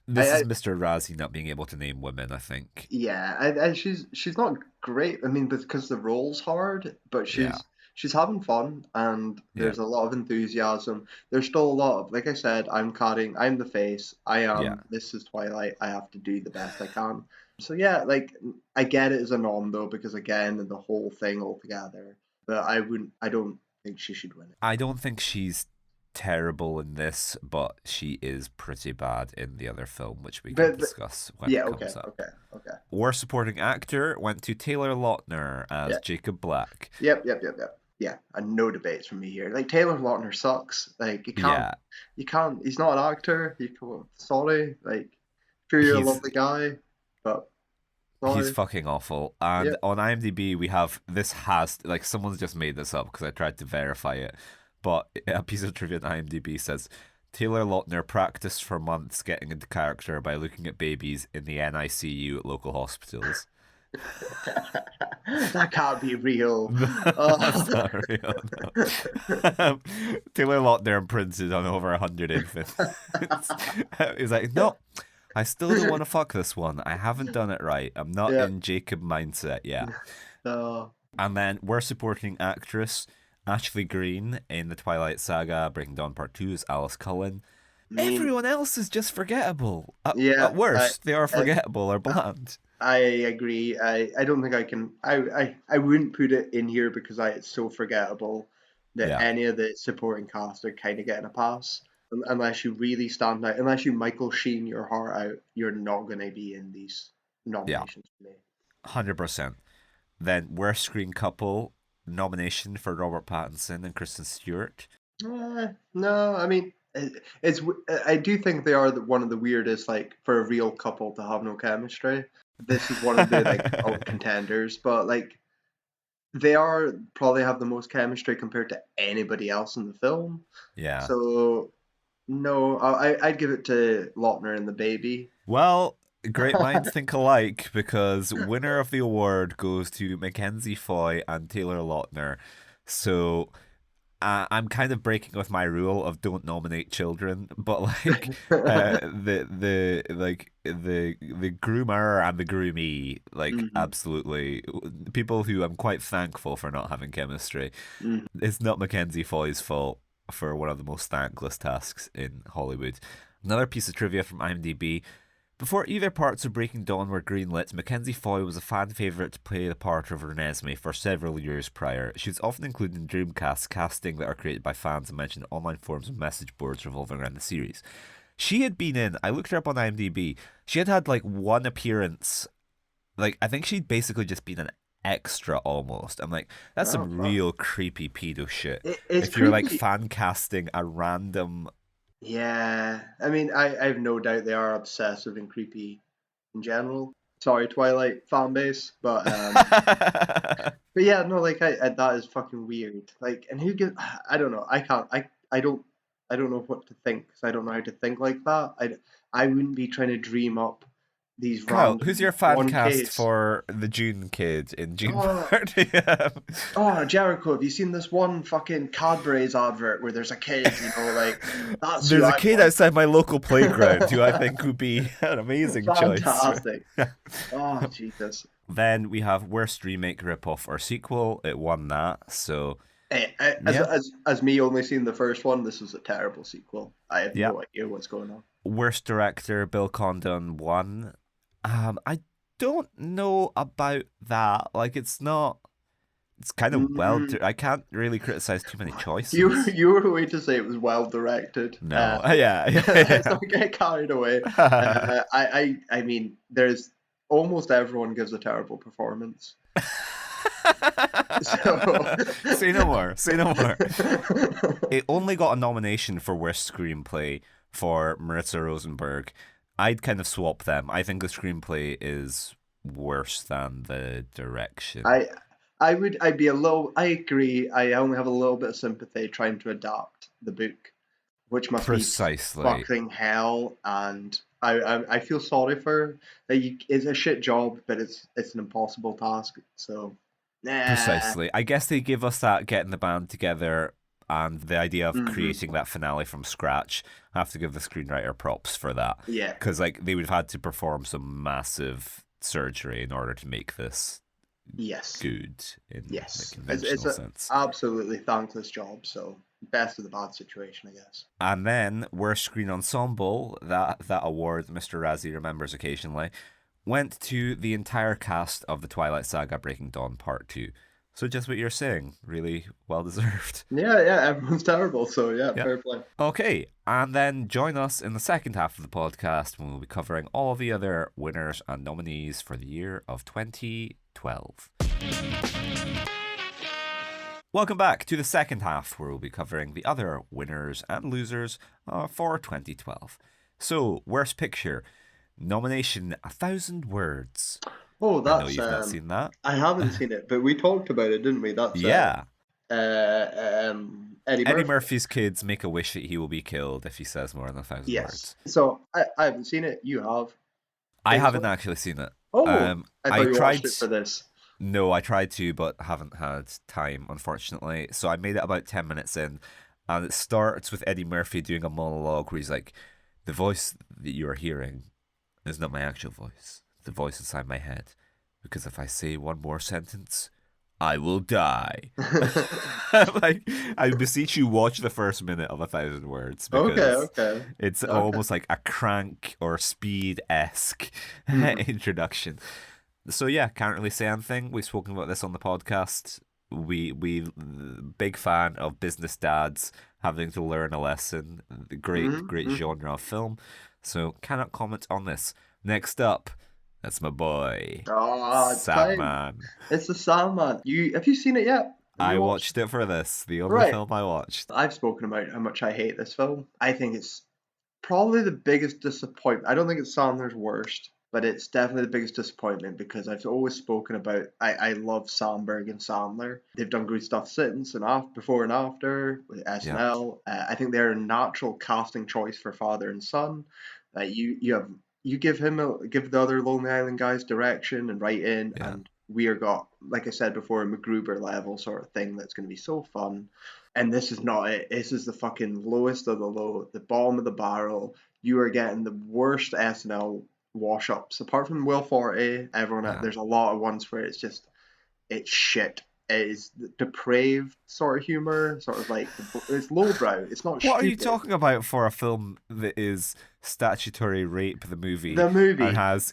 this I is Mr. Razzie not being able to name women. I think. Yeah, and she's not great. I mean, because the role's hard, but Yeah, she's having fun, and yeah, there's a lot of enthusiasm. There's still a lot of, like I said, I'm the face. yeah. This is Twilight. I have to do the best I can. So yeah, like I get it as a nom though, because again, the whole thing altogether. But I don't think she should win it. I don't think she's terrible in this, but she is pretty bad in the other film, which we can But discuss when yeah, it okay, comes up. okay, okay. Worst supporting actor went to Taylor Lautner as Yeah. Jacob Black. Yep. Yeah, and no debates from me here. Like Taylor Lautner sucks. Like Yeah, you can't. He's not an actor. You can, sorry. Like, sure you're a he's lovely guy, but he's sorry. fucking awful. And Yep. on IMDb, we have this has like someone's just made this up because I tried to verify it, but a piece of trivia on IMDb says Taylor Lautner practiced for months getting into character by looking at babies in the NICU at local hospitals. That can't be real. That's not real. No. Taylor Lautner imprinted on over 100 infants. He's like, no, I still don't want to fuck this one. I haven't done it right. I'm not Yeah. in Jacob mindset yet. No. And then worst supporting actress, Ashley Greene in the Twilight Saga Breaking Dawn Part 2 is Alice Cullen. I mean, Everyone else is just forgettable. At yeah. worst, they are I forgettable or bland. I agree. I don't think I can. I wouldn't put it in here because it's so forgettable that Yeah, any of the supporting cast are kind of getting a pass. Unless you really stand out, unless you Michael Sheen your heart out, you're not going to be in these yeah, nominations for me. 100%. Then worst screen couple nomination for Robert Pattinson and Kristen Stewart. No, I mean, I do think they are one of the weirdest, like, for a real couple to have no chemistry. This is one of the like contenders, but like they are probably have the most chemistry compared to anybody else in the film. Yeah. So no, I'd give it to Lautner and the baby. Well, great minds think alike because winner of the award goes to Mackenzie Foy and Taylor Lautner. So I'm kind of breaking with my rule of don't nominate children, but like the groomer and the groomee, like Hmm. absolutely people who I'm quite thankful for not having chemistry. Hmm. It's not Mackenzie Foy's fault for one of the most thankless tasks in Hollywood. Another piece of trivia from IMDb. Before either parts of Breaking Dawn were greenlit, Mackenzie Foy was a fan favourite to play the part of Renesmee for several years prior. She was often included in Dreamcast casting that are created by fans and mentioned in online forums and message boards revolving around the series. She had been in, I looked her up on IMDb, she had like one appearance. Like, I think she'd basically just been an extra almost. I'm like, that's Oh some fuck! real creepy pedo shit. It's If you're like creepy. fan casting a random. Yeah, I mean, I have no doubt they are obsessive and creepy in general. Sorry, Twilight fan base, but yeah, no, like I that is fucking weird. Like, and who gives? I don't know. I can't. I don't know what to think because I don't know how to think like that. I wouldn't be trying to dream up these Kyle, who's random your fan one cast case. for the June kid in June Oh, Party? oh, Jericho, have you seen this one fucking Cadbury's advert where there's a kid? Like that's who There's a I kid want. outside my local playground who I think would be an amazing choice. Fantastic. Oh, Jesus. Then we have Worst Remake, Ripoff, or Sequel. It won that. So, As yeah. me only seeing the first one, this was a terrible sequel. I have Yeah. no idea what's going on. Worst Director, Bill Condon won. I don't know about that. Like, it's not. It's kind of Mm, I can't really criticize too many you choices. you were going to say it was well directed. No. Yeah. Let's Yeah. not get carried away. Yeah. I mean, there's almost everyone gives a terrible performance. So Say no more. Say no more. It only got a nomination for worst screenplay for Maritza Rosenberg. I'd kind of swap them. I think the screenplay is worse than the direction. I I'd be a little. I agree. I only have a little bit of sympathy trying to adapt the book, which must be Precisely. fucking hell. And I feel sorry for her. It's a shit job, but it's an impossible task. So, nah. Precisely. I guess they give us that getting the band together and the idea of Hmm. creating that finale from scratch. I have to give the screenwriter props for that. Yeah. Because like they would have had to perform some massive surgery in order to make this Yes. good in the Yes. It's conventional a sense. absolutely thankless job. So best of the bad situation, I guess. And then worst screen ensemble, that award Mr. Razzie remembers occasionally, went to the entire cast of the Twilight Saga Breaking Dawn Part 2. So just what you're saying, really well deserved. Yeah, everyone's terrible. So yeah, Yeah. fair play. Okay, and then join us in the second half of the podcast when we'll be covering all the other winners and nominees for the year of 2012. Welcome back to the second half, where we'll be covering the other winners and losers for 2012. So, Worst Picture, nomination 1,000 Words. Oh, I know that's you've not seen that. I haven't seen it, but we talked about it, didn't we? That's Yeah. Eddie Eddie Murphy. Murphy's kids make a wish that he will be killed if he says more than 1,000 Yes. words. So I haven't seen it. You have. I Think haven't so? actually seen it. Oh, I I thought you tried. watched it for this. No, I tried to, but haven't had time, unfortunately. So I made it about 10 minutes in, and it starts with Eddie Murphy doing a monologue where he's like, "The voice that you are hearing is not my actual voice. It's the voice inside my head. Because if I say one more sentence, I will die." Like, I beseech you, watch the first minute of 1,000 Words because Okay. it's Okay. almost like a Crank or Speed-esque Mhm. introduction. So yeah, can't really say anything. We've spoken about this on the podcast. We big fan of business dads having to learn a lesson. Great Mhm. genre of film. So cannot comment on this. Next up, that's my boy, Oh, it's time. Sandman. It's the Sandman. Have you seen it yet? Have I you watched? watched it for this, the only Right. film I watched. I've spoken about how much I hate this film. I think it's probably the biggest disappointment. I don't think it's Sandler's worst, but it's definitely the biggest disappointment because I've always spoken about I love Sandberg and Sandler. They've done good stuff since and after, before and after with Yeah, SNL. I think they're a natural casting choice for father and son. You give give the other Lonely Island guys direction and write in, yeah, and we are got, like I said before, a MacGruber level sort of thing that's going to be so fun. And this is not it. This is the fucking lowest of the low, the bottom of the barrel. You are getting the worst SNL wash ups. Apart from Will Forte, yeah. there's a lot of ones where it's shit. It is depraved sort of humor, sort of like it's lowbrow. It's not What are you stupid. talking about for a film that is statutory rape the movie The and movie, has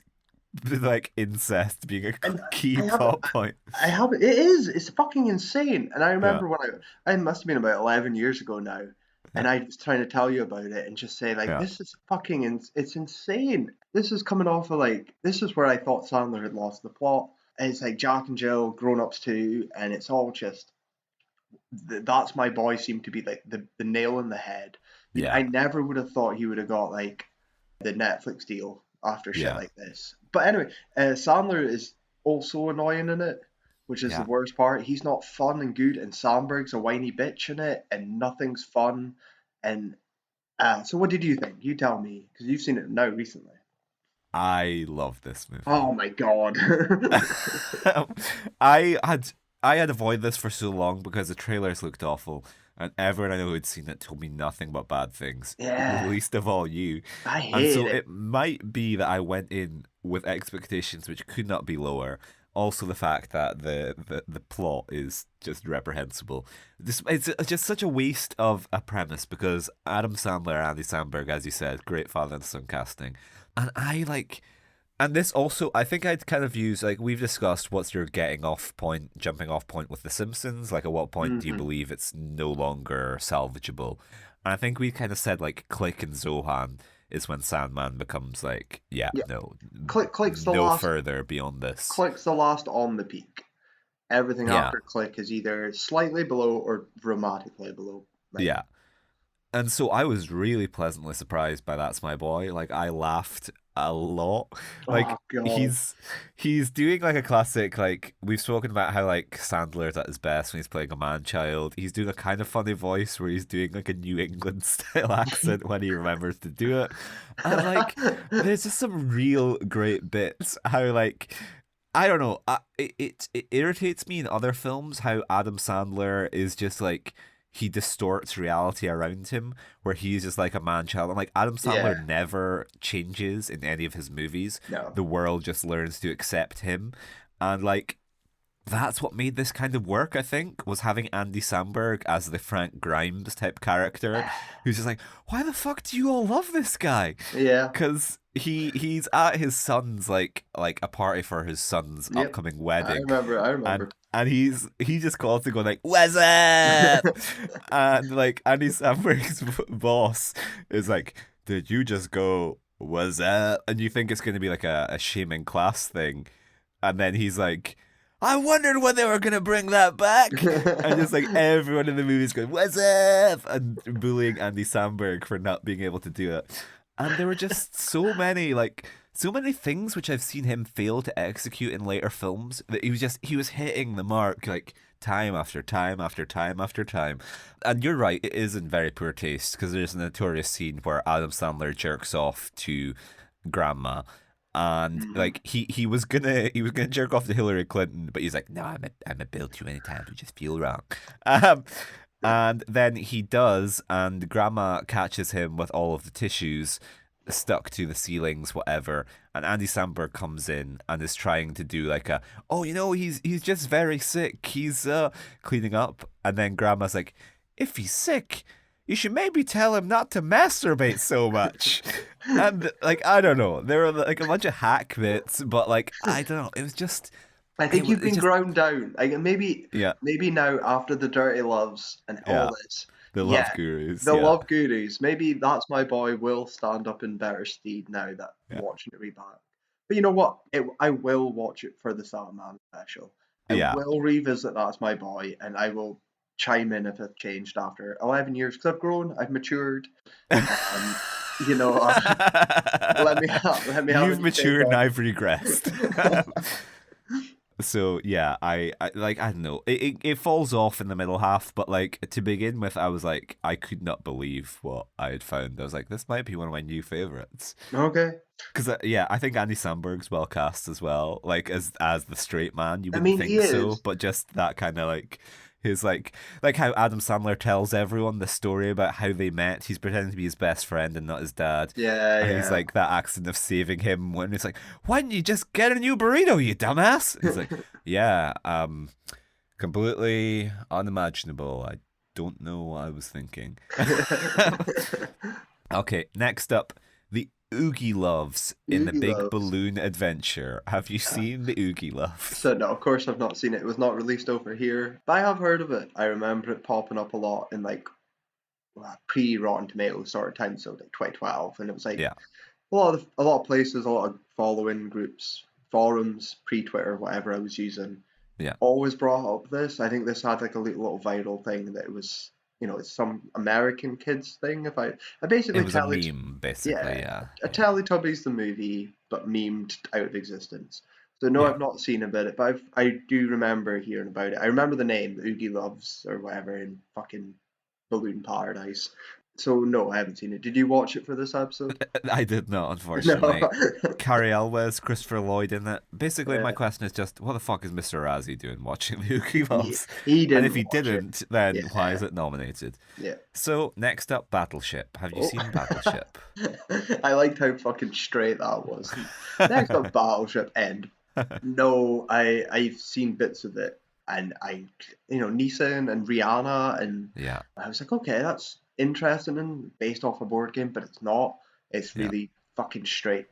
like incest being a and key I haven't plot point? I haven't. It is. It's fucking insane. And I Yeah, remember when I must have been about 11 years ago now, yeah, and I was trying to tell you about it and just say like, yeah, this is fucking, it's insane. This is coming off of like, this is where I thought Sandler had lost the plot. And it's like Jack and Jill, Grown Ups too, and it's all just that's my boy seemed to be like the nail in the head. yeah, I never would have thought he would have got like the Netflix deal after shit yeah, like this. But anyway, Sandler is also annoying in it, which is the yeah. worst part. He's not fun and good, and Sandberg's a whiny bitch in it, and nothing's fun. And so, what did you think? You tell me, because you've seen it now recently. I love this movie. Oh my god. I had I had avoided this for so long because the trailers looked awful, and everyone I know who'd seen it told me nothing but bad things. Yeah, Least of all you. I And hated so it. it might be that I went in with expectations which could not be lower. Also, the fact that the plot is just reprehensible. It's just such a waste of a premise because Adam Sandler, Andy Samberg, as you said, great father and son casting, and I like. And this also, I think I'd kind of use, like, we've discussed what's your getting off point, jumping off point with The Simpsons. Like, at what point do you Hmm. believe it's no longer salvageable? And I think we kind of said, like, Click and Zohan is when Sandman becomes, like, yeah, Yeah, no, clicks the no last, further beyond this. clicks the last on the peak. Everything Yeah, after click is either slightly below or dramatically below. Like, yeah. And so I was really pleasantly surprised by That's My Boy. Like I laughed a lot. oh Like god. he's doing like a classic like we've spoken about how like Sandler's at his best when he's playing a man child. He's doing a kind of funny voice where he's doing like a New England style accent when he remembers to do it. And like there's just some real great bits how like I don't know. It irritates me in other films how Adam Sandler is just like he distorts reality around him, where he's just like a man child. And like Adam Yeah, Sandler never changes in any of his movies. no. The world just learns to accept him, and like that's what made this kind of work, I think, was having Andy Samberg as the Frank Grimes type character, who's just like, why the fuck do you all love this guy? Yeah. Because he's at his son's a party for his son's Yep. upcoming I wedding, remember. I and remember. he just calls to go like, what's up? And like Andy Samberg's boss is like, did you just go, what's up? And you think it's going to be like a shaming class thing, and then he's like, I wondered when they were gonna bring that back, and just like everyone in the movie is going, "What's up?" and bullying Andy Samberg for not being able to do it. And there were just so many things which I've seen him fail to execute in later films that he was hitting the mark like time after time after time after time. And you're right, it is in very poor taste because there's a notorious scene where Adam Sandler jerks off to Grandma, and Mm. like he was gonna jerk off to Hillary Clinton, but he's like, no, I'm a bill too many times, we just feel wrong. Um, and then he does, and Grandma catches him with all of the tissues stuck to the ceilings, whatever. And Andy Samberg comes in and is trying to do like a, oh, he's just very sick. He's cleaning up, and then Grandma's like, if he's sick, you should maybe tell him not to masturbate so much. And like I don't know, there were like a bunch of hack bits, but like I don't know, it was just I think you've it been just ground down. Like yeah, maybe now after the Dirty Loves and yeah, all this, the yeah, love gurus, the yeah, Love Gurus. Maybe That's My Boy will stand up in better stead now that I'm yeah, watching it back. But you know what? I will watch it for the Sandman special. I yeah. will revisit That's My Boy, and I will chime in if it's changed after 11 years because I've grown, I've matured. Um, you know, let me have a You've new take matured and on I've regressed. it. So yeah, I like I don't know. It falls off in the middle half, but like to begin with, I was like I could not believe what I had found. I was like, this might be one of my new favorites. Okay. Because yeah, I think Andy Samberg's well cast as well. Like as the straight man, you I wouldn't mean, he think so, is. but just that kind of like his like how Adam Sandler tells everyone the story about how they met. He's pretending to be his best friend and not his dad. Yeah, And he's yeah. like that accent of saving him when he's like, "Why didn't you just get a new burrito, you dumbass?" He's like, "Yeah, completely unimaginable. I don't know what I was thinking." Okay, next up, the Oogie Loves in the Oogie Big Loves. Balloon Adventure. Have you seen the Oogie Loves? So no, of course I've not seen it. It was not released over here, but I have heard of it. I remember it popping up a lot in like pre-Rotten Tomatoes sort of time, so like 2012, and it was like Yeah, a lot of places, a lot of following groups, forums, pre-Twitter, whatever I was using, yeah. always brought up this. I think this had like a little viral thing that it was, it's some American kids thing. I It basically was a meme, basically. yeah, Yeah, a yeah, Teletubbies the movie, but memed out of existence. So no, yeah. I've not seen about it, but I do remember hearing about it. I remember the name, the Oogie Loves or whatever in fucking Balloon Paradise. So no, I haven't seen it. Did you watch it for this episode? I did not, No. unfortunately. Carrie Elwes, Christopher Lloyd in it. Basically, my Yeah, question is just, what the fuck is Mr. Razzie doing watching the Oogie he, Loves? he And if didn't he watch it. didn't, then why Yeah, is it nominated? yeah. So, next up, Battleship. Have you Oh, seen Battleship? I liked how fucking straight that was. Next up, Battleship End. No, I've seen bits of it, and Neeson and Rihanna, and Yeah, I was like, okay, that's interesting and based off a board game, but it's not. It's yeah. really fucking straight,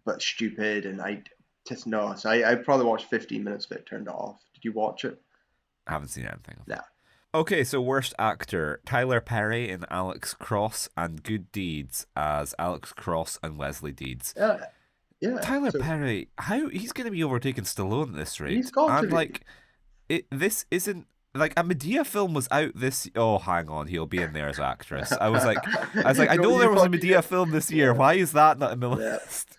but stupid, and I just no. So I probably watched 15 minutes of it, turned it off. Did you watch it? I haven't seen anything of it. No. Okay, so worst actor Tyler Perry in Alex Cross and Good Deeds as Alex Cross and Wesley Deeds. Yeah, yeah. Tyler So Perry, how he's going to be overtaking Stallone at this he's rate? got to And be. like, this isn't like a Medea film was out this. Oh, hang on, he'll be in there as actress. I Don't know you there was a fucking Medea get. film this year. Yeah, Why is that not in the yeah. list?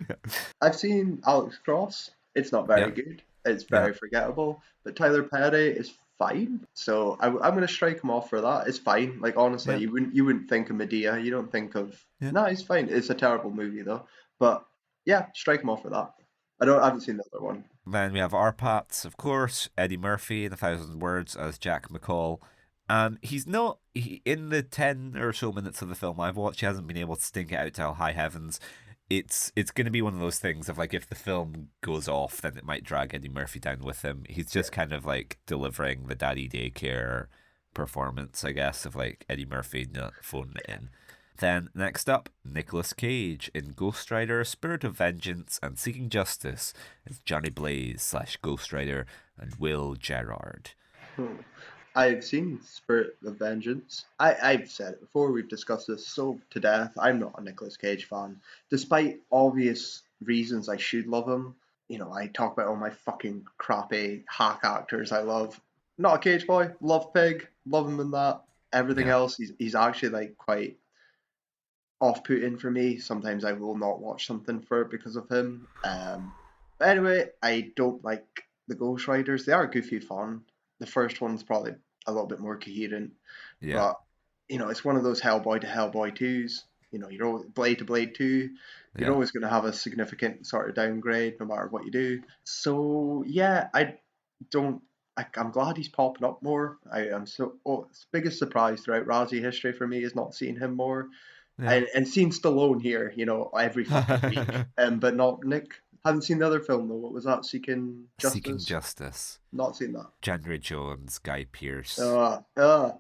I've seen Alex Cross. It's not very Yeah, good. It's yeah, very forgettable. But Tyler Perry is fine. So I'm gonna strike him off for that. It's fine. Like honestly, yeah, you wouldn't think of Medea. You don't think of yeah. no. He's fine. It's a terrible movie though. But yeah, strike him off for that. I haven't seen the other one. Then we have Arpats, of course, Eddie Murphy in A Thousand Words as Jack McCall. And he's not, in the 10 or so minutes of the film I've watched, he hasn't been able to stink it out to high heavens. it's going to be one of those things of like if the film goes off, then it might drag Eddie Murphy down with him. He's Yeah. just kind of like delivering the daddy daycare performance, I guess, of like Eddie Murphy not phoning it in. Then next up, Nicolas Cage in Ghost Rider: Spirit of Vengeance and Seeking Justice as Johnny Blaze slash Ghost Rider and Will Gerard. Hmm. I've seen Spirit of Vengeance. I've said it before, we've discussed this so to death. I'm not a Nicolas Cage fan. Despite obvious reasons I should love him. You know, I talk about all my fucking crappy hack actors I love. Not a Cage boy, love Pig, love him in that. Everything Yeah, else, he's actually like quite off-putting for me. Sometimes I will not watch something for it because of him. But anyway, I don't like the Ghost Riders. They are goofy fun. The first one's probably a little bit more coherent, yeah, but you know, it's one of those Hellboy to Hellboy twos. You know, you're always, Blade to Blade two. You're yeah. always going to have a significant sort of downgrade no matter what you do. So yeah, I don't. I'm glad he's popping up more. I am so. Oh, it's the biggest surprise throughout Razzie history for me is not seeing him more Yeah. and seeing Stallone here, you know, every fucking week. But not Nick. Haven't seen the other film though. What was that? Seeking Seeking Justice. Justice. Not seen that. January Jones, Guy Pearce. Uh, uh,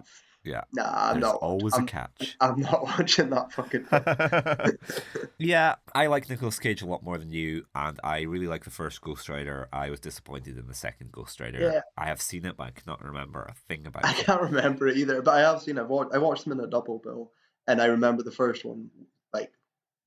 Yeah. nah, I'm There's not watching. always a catch. I'm not watching that fucking film. Yeah, I like Nicolas Cage a lot more than you, and I really like the first Ghost Rider. I was disappointed in the second Ghost Rider. Yeah, I have seen it, but I cannot remember a thing I about it. can't remember it either, but I have seen. I watched them in a double bill, and I remember the first one like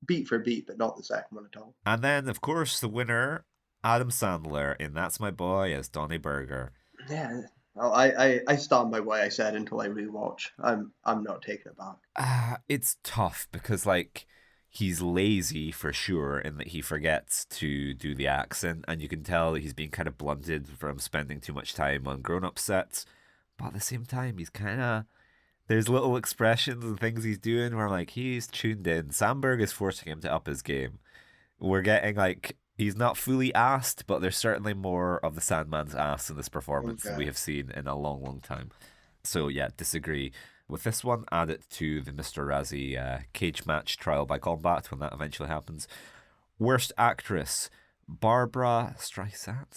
beat for beat, but not the second one at all. And then, of course, the winner, Adam Sandler in That's My Boy as Donnie Burger. Yeah. Well, I stand by what I said until I rewatch. I'm not taking it back. It's tough because, like, he's lazy for sure in that he forgets to do the accent, and you can tell that he's being kind of blunted from spending too much time on grown up sets. But at the same time, he's kind of. There's little expressions and things he's doing where, like, he's tuned in. Sandberg is forcing him to up his game. We're getting, like, he's not fully assed, but there's certainly more of the Sandman's ass in this performance than Okay. we have seen in a long, long time. So, yeah, disagree with this one. Add it to the Mr. Razzie cage match trial by combat when that eventually happens. Worst actress, Barbara Streisand,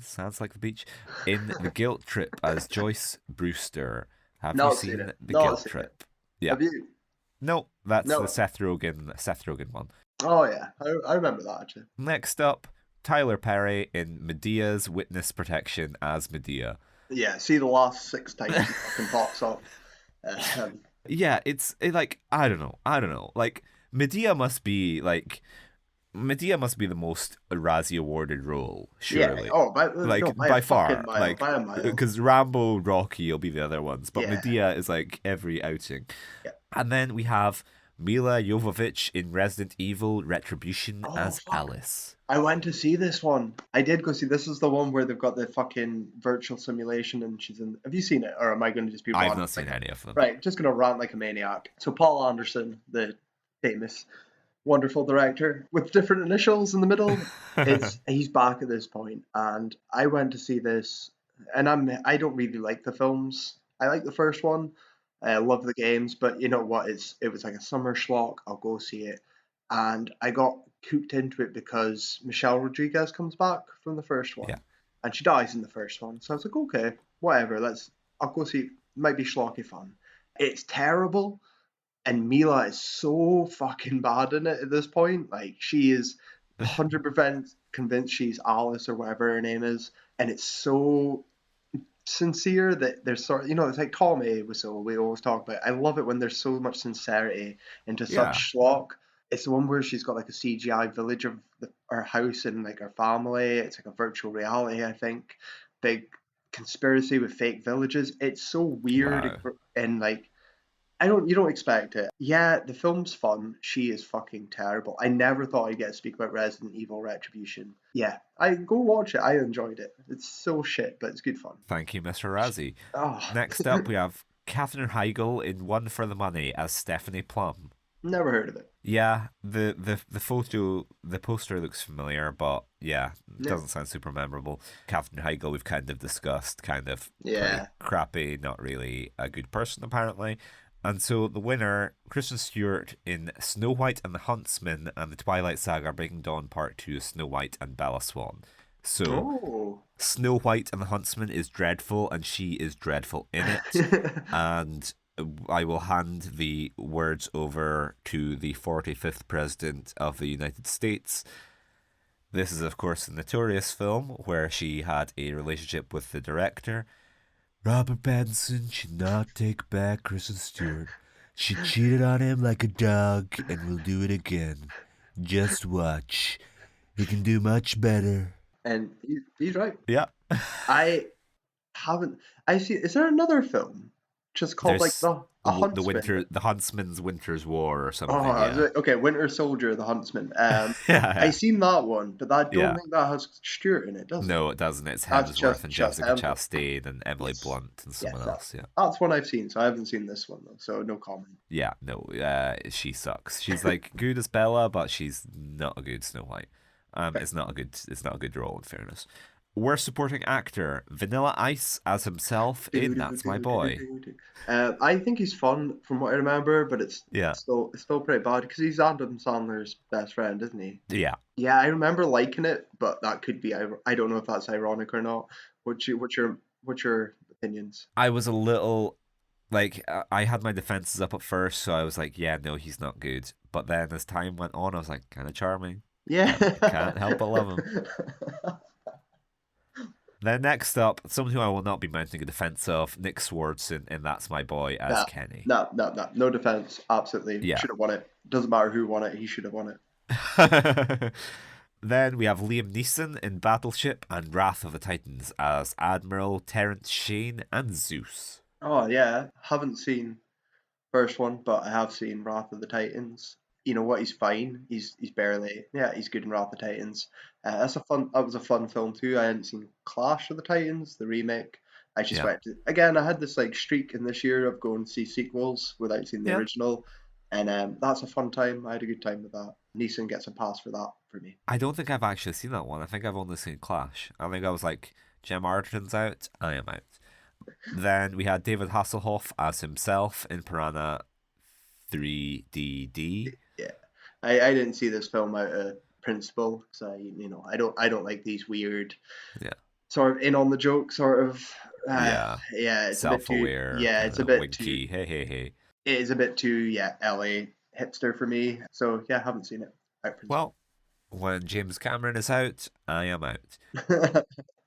sounds like the beach, in The Guilt Trip as Joyce Brewster. Have you Not seen seen it. The Not Guilt seen it. Trip? Yeah. Have you? No, that's the No. Seth Rogen one. Oh yeah, I remember that actually. Next up, Tyler Perry in Medea's Witness Protection as Medea. Yeah, see the last 6 times he fucking pops up. Um, Yeah, like I don't know. Like Medea must be the most Razzie awarded role, yeah. surely. Oh, Like no, by a by fucking far, mile, like by a mile. because Rambo, Rocky will be the other ones, but Yeah, Medea is like every outing. yeah. And then we have Mila Jovovich in Resident Evil Retribution Oh as fuck! Alice. I went to see this one. I did go see. This is the one where they've got the fucking virtual simulation, and she's in. Have you seen it, or am I going to just be I've ranting not seen like any of them. right? Just going to rant like a maniac. So Paul Anderson, the famous wonderful director with different initials in the middle. It's he's back at this point, and I went to see this, and I don't really like the films. I like the first one. I love the games, but you know what? It was like a summer schlock. I'll go see it, and I got cooped into it because Michelle Rodriguez comes back from the first Yeah. one, and she dies in the first one. So I was like, okay, whatever. I'll go see. It. Might be schlocky fun. It's terrible and Mila is so fucking bad in it at this point. Like she is 100% convinced she's Alice or whatever her name is, and it's so sincere that there's sort of, you know, it's like Tommy was so we always talk about. I love it when there's so much sincerity into Yeah. such schlock. It's the one where she's got like a CGI village of her house and like her family. It's like a virtual reality, I think. Big conspiracy with fake villages. It's so weird Wow. and like you don't expect it. Yeah, the film's fun. She is fucking terrible. I never thought I'd get to speak about Resident Evil Retribution. Yeah, I go watch it. I enjoyed it. It's so shit, but it's good fun. Thank you, Mr. Razzie. Oh, Next up, we have Katherine Heigl in One for the Money as Stephanie Plum. never heard of it. Yeah, the poster looks familiar, but yeah, it Yeah. doesn't sound super memorable. Katherine Heigl, we've kind of discussed, kind of pretty Yeah. crappy, not really a good person apparently. And so the winner, Kristen Stewart in Snow White and the Huntsman and the Twilight Saga Breaking Dawn Part 2, Snow White and Bella Swan. So Oh. Snow White and the Huntsman is dreadful, and she is dreadful in it. And I will hand the words over to the 45th President of the United States. This is, of course, the notorious film where she had a relationship with the director. Robert Pattinson should not take back Kristen Stewart. She cheated on him like a dog and will do it again. Just watch. He can do much better. And he's right. Yeah. I haven't. I see. Is there another film just called like There's the Huntsman? the Huntsman's Winter's War or something. Oh, Yeah. okay, Winter Soldier, the Huntsman. I Yeah. seen that one, but I don't Yeah. think that has Stewart in it, does it? No, it doesn't. It's That's Hemsworth and just Jessica Hemsworth. Chastain and Emily Yes, Blunt and yes, someone else. Yeah. that's one I've seen. So I haven't seen this one though, so no comment. Yeah. No. She sucks. She's like good as Bella, but she's not a good Snow White. Okay. It's not a good role in fairness. Worst supporting actor, Vanilla Ice as himself in That's My Boy. I think he's fun from what I remember, but it's Yeah. still pretty bad because he's Adam Sandler's best friend, isn't he? Yeah. Yeah, I remember liking it, but that could be I don't know if that's ironic or not. What's your opinions? I was a little like I had my defenses up at first, so I was like, yeah, no, he's not good. But then as time went on, I was like, kind of charming. Yeah. Can't help but love him. Then next up, someone who I will not be mounting a defense of, Nick Swardson, and That's My Boy as Nah, Kenny. no defense. Absolutely, Yeah. should have won it. Doesn't matter who won it. He should have won it. Then we have Liam Neeson in Battleship and Wrath of the Titans as Admiral Terrence Shane and Zeus. Oh yeah, haven't seen first one, but I have seen Wrath of the Titans. You know what? He's fine. He's barely. Yeah, he's good in Wrath of the Titans. That was a fun film too. I hadn't seen Clash of the Titans, the remake. I just Yeah. went to, again. I had this like streak in this year of going to see sequels without seeing the Yeah. original, and that's a fun time. I had a good time with that. Neeson gets a pass for that for me. I don't think I've actually seen that one. I think I've only seen Clash. I think I was like, Jim Arterton's out, I am out. Then we had David Hasselhoff as himself in Piranha 3DD. Yeah, I didn't see this film out of principle because I don't like these weird Yeah. sort of in on the joke sort of Yeah. it's a bit too Self-aware. it's a bit winky. too Hey. it is a bit too LA hipster for me. So yeah, I haven't seen it out of Well, when James Cameron is out, I am out. principle.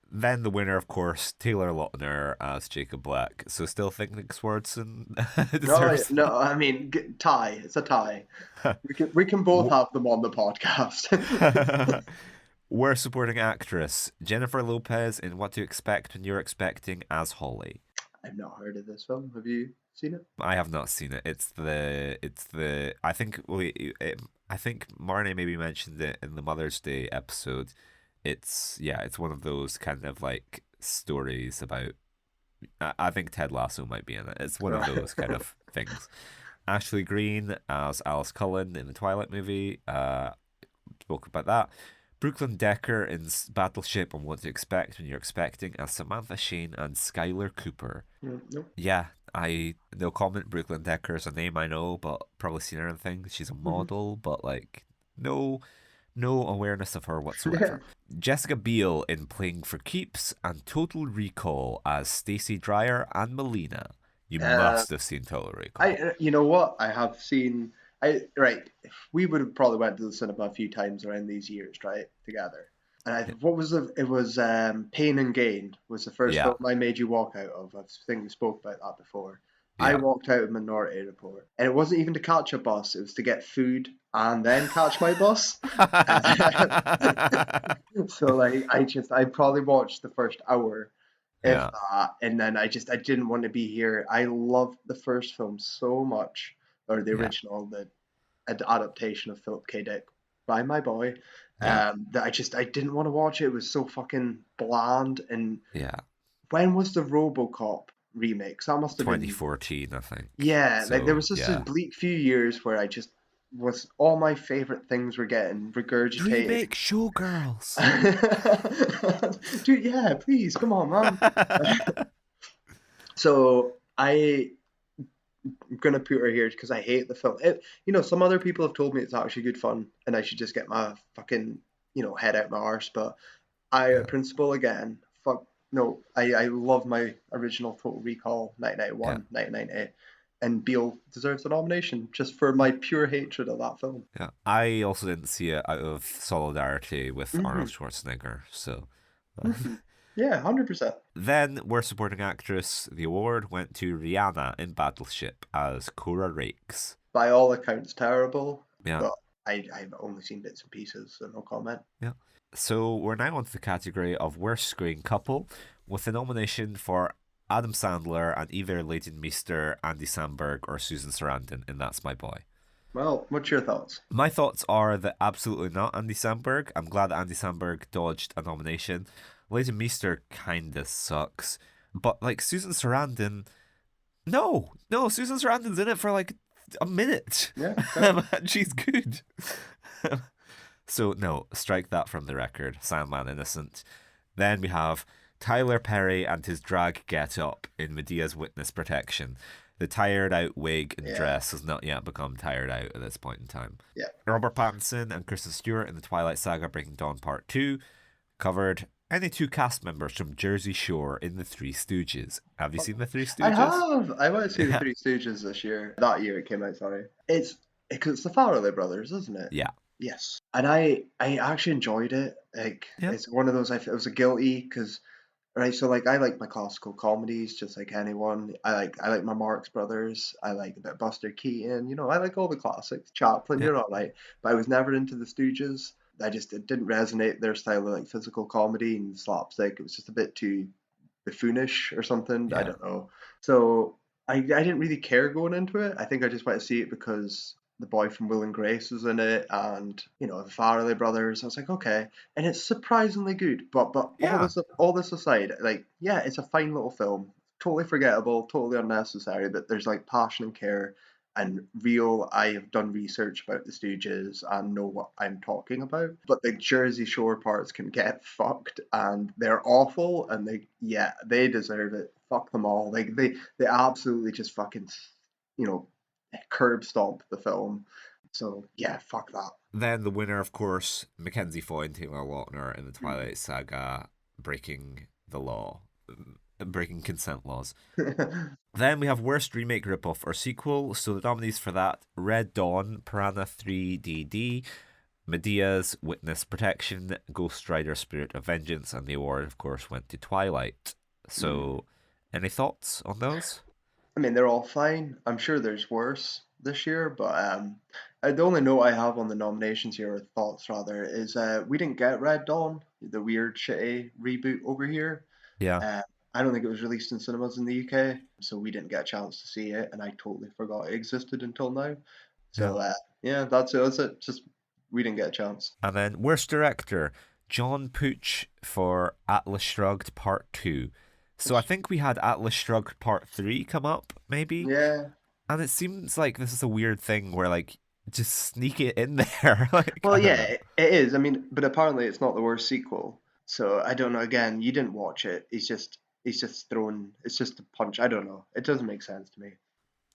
Then the winner, of course, Taylor Lautner as Jacob Black. So still think Nick Swardson No, deserves. no, I mean tie. It's a tie. We can both have them on the podcast. Worst supporting actress, Jennifer Lopez in What to Expect When You're Expecting as Holly. I've not heard of this film. Have you seen it? I have not seen it. It's the I think I think Marnie maybe mentioned it in the Mother's Day episode. It's one of those kind of like stories about. I think Ted Lasso might be in it. It's one of those kind of things. Ashley Greene as Alice Cullen in the Twilight movie. Spoke about that. Brooklyn Decker in Battleship and What to Expect When You're Expecting as Samantha Shane and Skylar Cooper. No. Yeah, no comment. Brooklyn Decker is a name I know, but probably seen her in things. She's a model, but like no awareness of her whatsoever. Jessica Biel in Playing for Keeps and Total Recall as Stacey Dreyer and Melina. You must have seen Total Recall. You know what? I have seen. Right. We would have probably went to the cinema a few times around these years, right, together. And what was it? Was Pain and Gain was the first film I made you walk out of. I think we spoke about that before. I walked out of Minority Report, and it wasn't even to catch a bus; it was to get food and then catch my bus. So like, I probably watched the first hour, if that, and then I didn't want to be here. I loved the first film so much, or the original, the adaptation of Philip K. Dick by my boy. That I didn't want to watch it. It was so fucking bland. And when was the RoboCop remake? That must have 2014, I think. Yeah, so, like there was just a bleak few years where I just was all my favorite things were getting regurgitated. Remake Showgirls. Dude, yeah, please, come on, man. So I I'm gonna put her here because I hate the film. Some other people have told me it's actually good fun, and I should just get my fucking head out my arse. But Yeah. principle again, fuck no. I love my original Total Recall Yeah. 1991, 1990, and Beale deserves a nomination just for my Yeah. pure hatred of that film. Yeah. I also didn't see it out of solidarity with Arnold Hmm. Schwarzenegger. So Hmm. Yeah, 100%. then, worst supporting actress, the award went to Rihanna in Battleship as Cora Rakes. By all accounts, terrible, Yeah. but I've only seen bits and pieces, so no comment. Yeah. So we're now on to the category of worst screen couple, with a nomination for Adam Sandler and either Leighton Meester, Andy Samberg, or Susan Sarandon in That's My Boy. Well, what's your thoughts? My thoughts are that absolutely not Andy Samberg. I'm glad that Andy Samberg dodged a nomination. Leighton Meester kinda sucks. But like Susan Sarandon, no, Susan Sarandon's in it for like a minute. Yeah, fair. And she's good. So no, strike that from the record. Sandman innocent. Then we have Tyler Perry and his drag get-up in Medea's witness protection. The tired out wig and Yeah, dress has not yet become tired out at this point in time. yeah. Robert Pattinson and Kristen Stewart in the Twilight Saga Breaking Dawn Part 2 covered any two cast members from Jersey Shore in The Three Stooges. Have you seen The Three I Stooges? have. I went to see the Yeah. Three Stooges this year. That year it came out, sorry. It's the Farrelly brothers, isn't it? Yeah. Yes. And I actually enjoyed it. Like Yeah. it's one of those it was a guilty because right, so like I like my classical comedies just like anyone. I like my Marx Brothers. I like a bit of Buster Keaton. I like all the classics. Chaplin, Yeah. you're all right. But I was never into the Stooges. It didn't resonate their style of like physical comedy and slapstick. It was just a bit too buffoonish or something. I Yeah. don't know. So I didn't really care going into it. I think I just went to see it because the boy from Will and Grace was in it, and the Farrelly brothers. I was like, okay, and it's surprisingly good. But Yeah. all this aside, like yeah, it's a fine little film. Totally forgettable, totally unnecessary. But there's like passion and care and real. I have done research about the Stooges and know what I'm talking about. But the Jersey Shore parts can get fucked, and they're awful. And they deserve it. Fuck them all. Like they absolutely just fucking you know curb stomp the film. So yeah, fuck Then the winner, of course, Mackenzie Foy and Taylor Lautner in the Twilight Saga Breaking the Law. Breaking consent laws. that. Then we have worst remake, ripoff, or sequel. So the nominees for that: Red Dawn, Piranha 3DD, Medea's Witness Protection, Ghost Rider Spirit of Vengeance, and the award, of course, went to Twilight. So, any thoughts on those? I mean, they're all fine. I'm sure there's worse this year, but the only note I have on the nominations here, or thoughts rather, is we didn't get Red Dawn, the weird shitty reboot over here. Yeah, Uh, I don't think it was released in cinemas in the UK, so we didn't get a chance to see it, and I totally forgot it existed until now. yeah. So yeah, that's it. That's it. Just we didn't get a chance. And then worst director, John Pooch for Atlas Shrugged Part 2. So I think we had Atlas Shrugged Part 3 come up, maybe? Yeah. And it seems like this is a weird thing where, like, just sneak it in there. Like, Well, I don't yeah, know. it is. I mean, but apparently it's not the worst sequel. So I don't know. Again, you didn't watch it. He's just thrown. It's just a punch. I don't know. It doesn't make sense to me.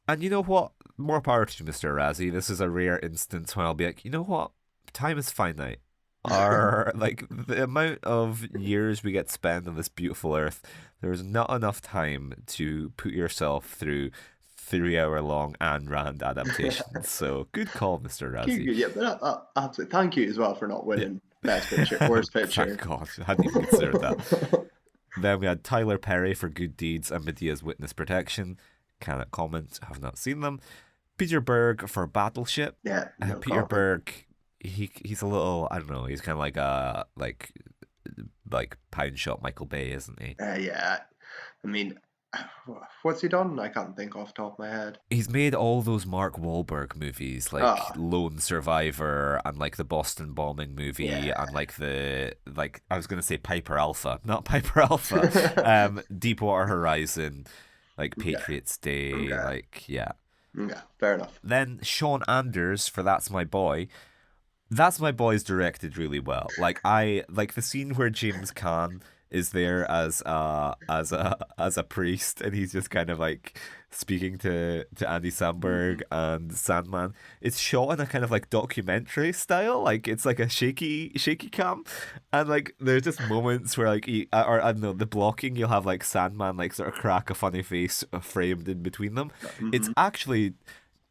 And you know what? More power to you, Mr. Razzie. This is a rare instance when I'll be like, you know what? Time is finite. Our like the amount of years we get spent on this beautiful earth, there's not enough time to put yourself through 3 hour long Ayn Rand adaptations. So good call, Mr. Good, Razzie. good, yeah, but absolutely. Thank you as well for not Yeah. winning Best Picture, Worst Thank Picture. God. I hadn't even considered that. Then we had Tyler Perry for Good Deeds and Medea's Witness Protection. Cannot comment, have not seen them. Peter Berg for Battleship. Yeah, no Peter comment. Berg, he's a little, I don't know, he's kind of like a like pound shot Michael Bay, isn't he? Yeah, I mean, what's he done? I can't think off the top of my head. He's made all those Mark Wahlberg movies, like Ah, Lone Survivor and like the Boston bombing movie yeah. and like I was gonna say Piper Alpha, not Piper Alpha, Deepwater Horizon, like Okay, Patriots Day, okay, like yeah. okay. Fair enough. Then Sean Anders for That's My Boy. That's My Boy's directed really well. Like I like the scene where James Caan is there as a priest, and he's just kind of like speaking to Andy Samberg Mhm. and Sandman. It's shot in a kind of like documentary style, like it's like a shaky cam, and like there's just moments where like or I don't know, the blocking, you'll have like Sandman like sort of crack a funny face framed in between them. It's Mhm. actually,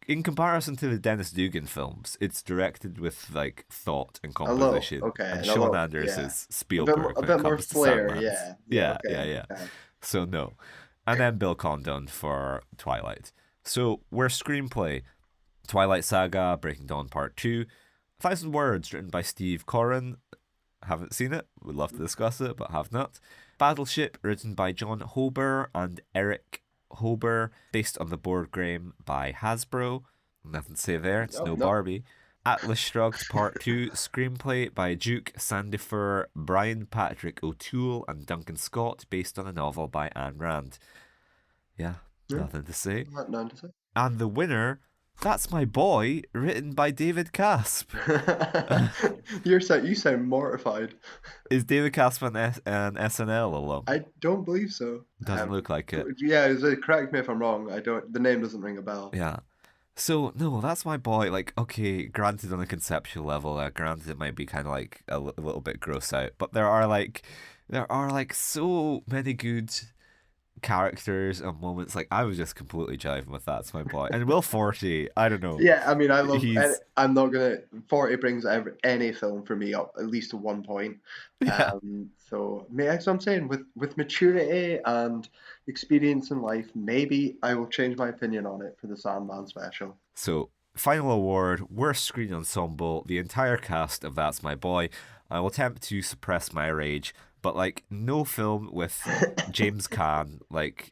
in comparison to the Dennis Dugan films, it's directed with like thought and A little, composition, okay, and and a Sean little, Anders yeah, is Spielberg a when it bit more comes to flair, Sandman's. yeah, yeah, Yeah, okay, yeah, yeah. okay. So no, and then Bill Condon for Twilight. So we're screenplay: Twilight Saga, Breaking Dawn Part Two, 1,000 Words, written by Steve Corrin. Haven't seen it. Would love to discuss it, but have not. Battleship, written by John Hober and Eric Hober, based on the board game by Hasbro. Nothing to say there. It's No, no no. Barbie. Atlas Shrugged Part 2, screenplay by Duke Sandifer, Brian Patrick O'Toole, and Duncan Scott, based on a novel by Ayn Rand. Yeah, Yeah, nothing to say. none to say. And the winner, That's My Boy, written by David Casp. You sound mortified. Is David Casp an SNL alum? I don't believe so. Doesn't look like it. Yeah, correct me if I'm wrong. I don't. The name doesn't ring a bell. Yeah. So no, That's My Boy. Like, okay, granted on a conceptual level, granted it might be kind of like a little bit gross out, but there are like so many good characters and moments. Like I was just completely jiving with That's My Boy. And Will Forte, I don't know, Yeah, I mean, I love. he's I'm not gonna. 40 brings any film for me up at least to one point. yeah. So, as I'm saying, with maturity and experience in life, maybe I will change my opinion on it for the Sandman special. So, final award, worst screen ensemble, the entire cast of That's My Boy. I will attempt to suppress my rage, but like no film with James Caan, like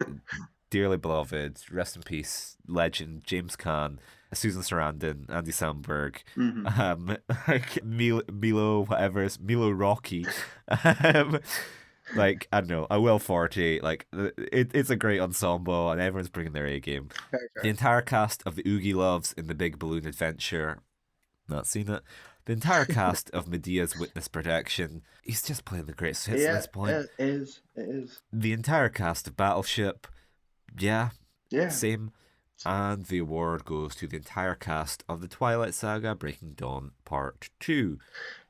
dearly beloved, rest in peace, legend James Caan, Susan Sarandon, Andy Samberg, Hmm. um, like Milo, whatever, Milo Rocky, um, like I don't know, a Will Forte, like it's a great ensemble and everyone's bringing their A game. Very The fair. entire cast of the Oogie Loves in the Big Balloon Adventure, not seen it. The entire cast of Medea's Witness Protection, he's just playing the greatest hits at Yeah, this point. it is. It is. The entire cast of Battleship, yeah, Yeah. same. And the award goes to the entire cast of the Twilight Saga Breaking Dawn Part 2.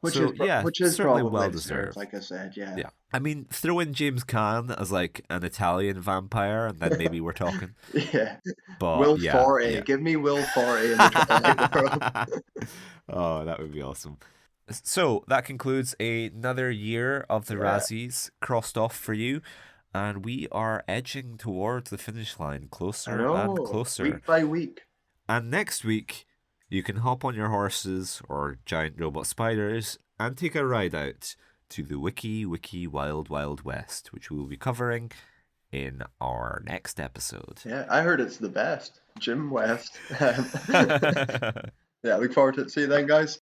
So, yeah, Which is certainly probably well deserved, deserved. like I said. Yeah. Yeah. I mean, throw in James Caan as like an Italian vampire, and then maybe we're talking. Yeah. But Will yeah, Forte. yeah. Give me Will Forte in the Twilight world. Oh, that would be awesome. So that concludes another year of the Yeah. Razzies crossed off for you, and we are edging towards the finish line, I closer and know. closer. Week by week. And next week, you can hop on your horses or giant robot spiders and take a ride out to the Wiki Wild Wild West, which we will be covering in our next episode. Yeah, I heard it's the best. Jim West. Yeah, look forward to it. See you then, guys.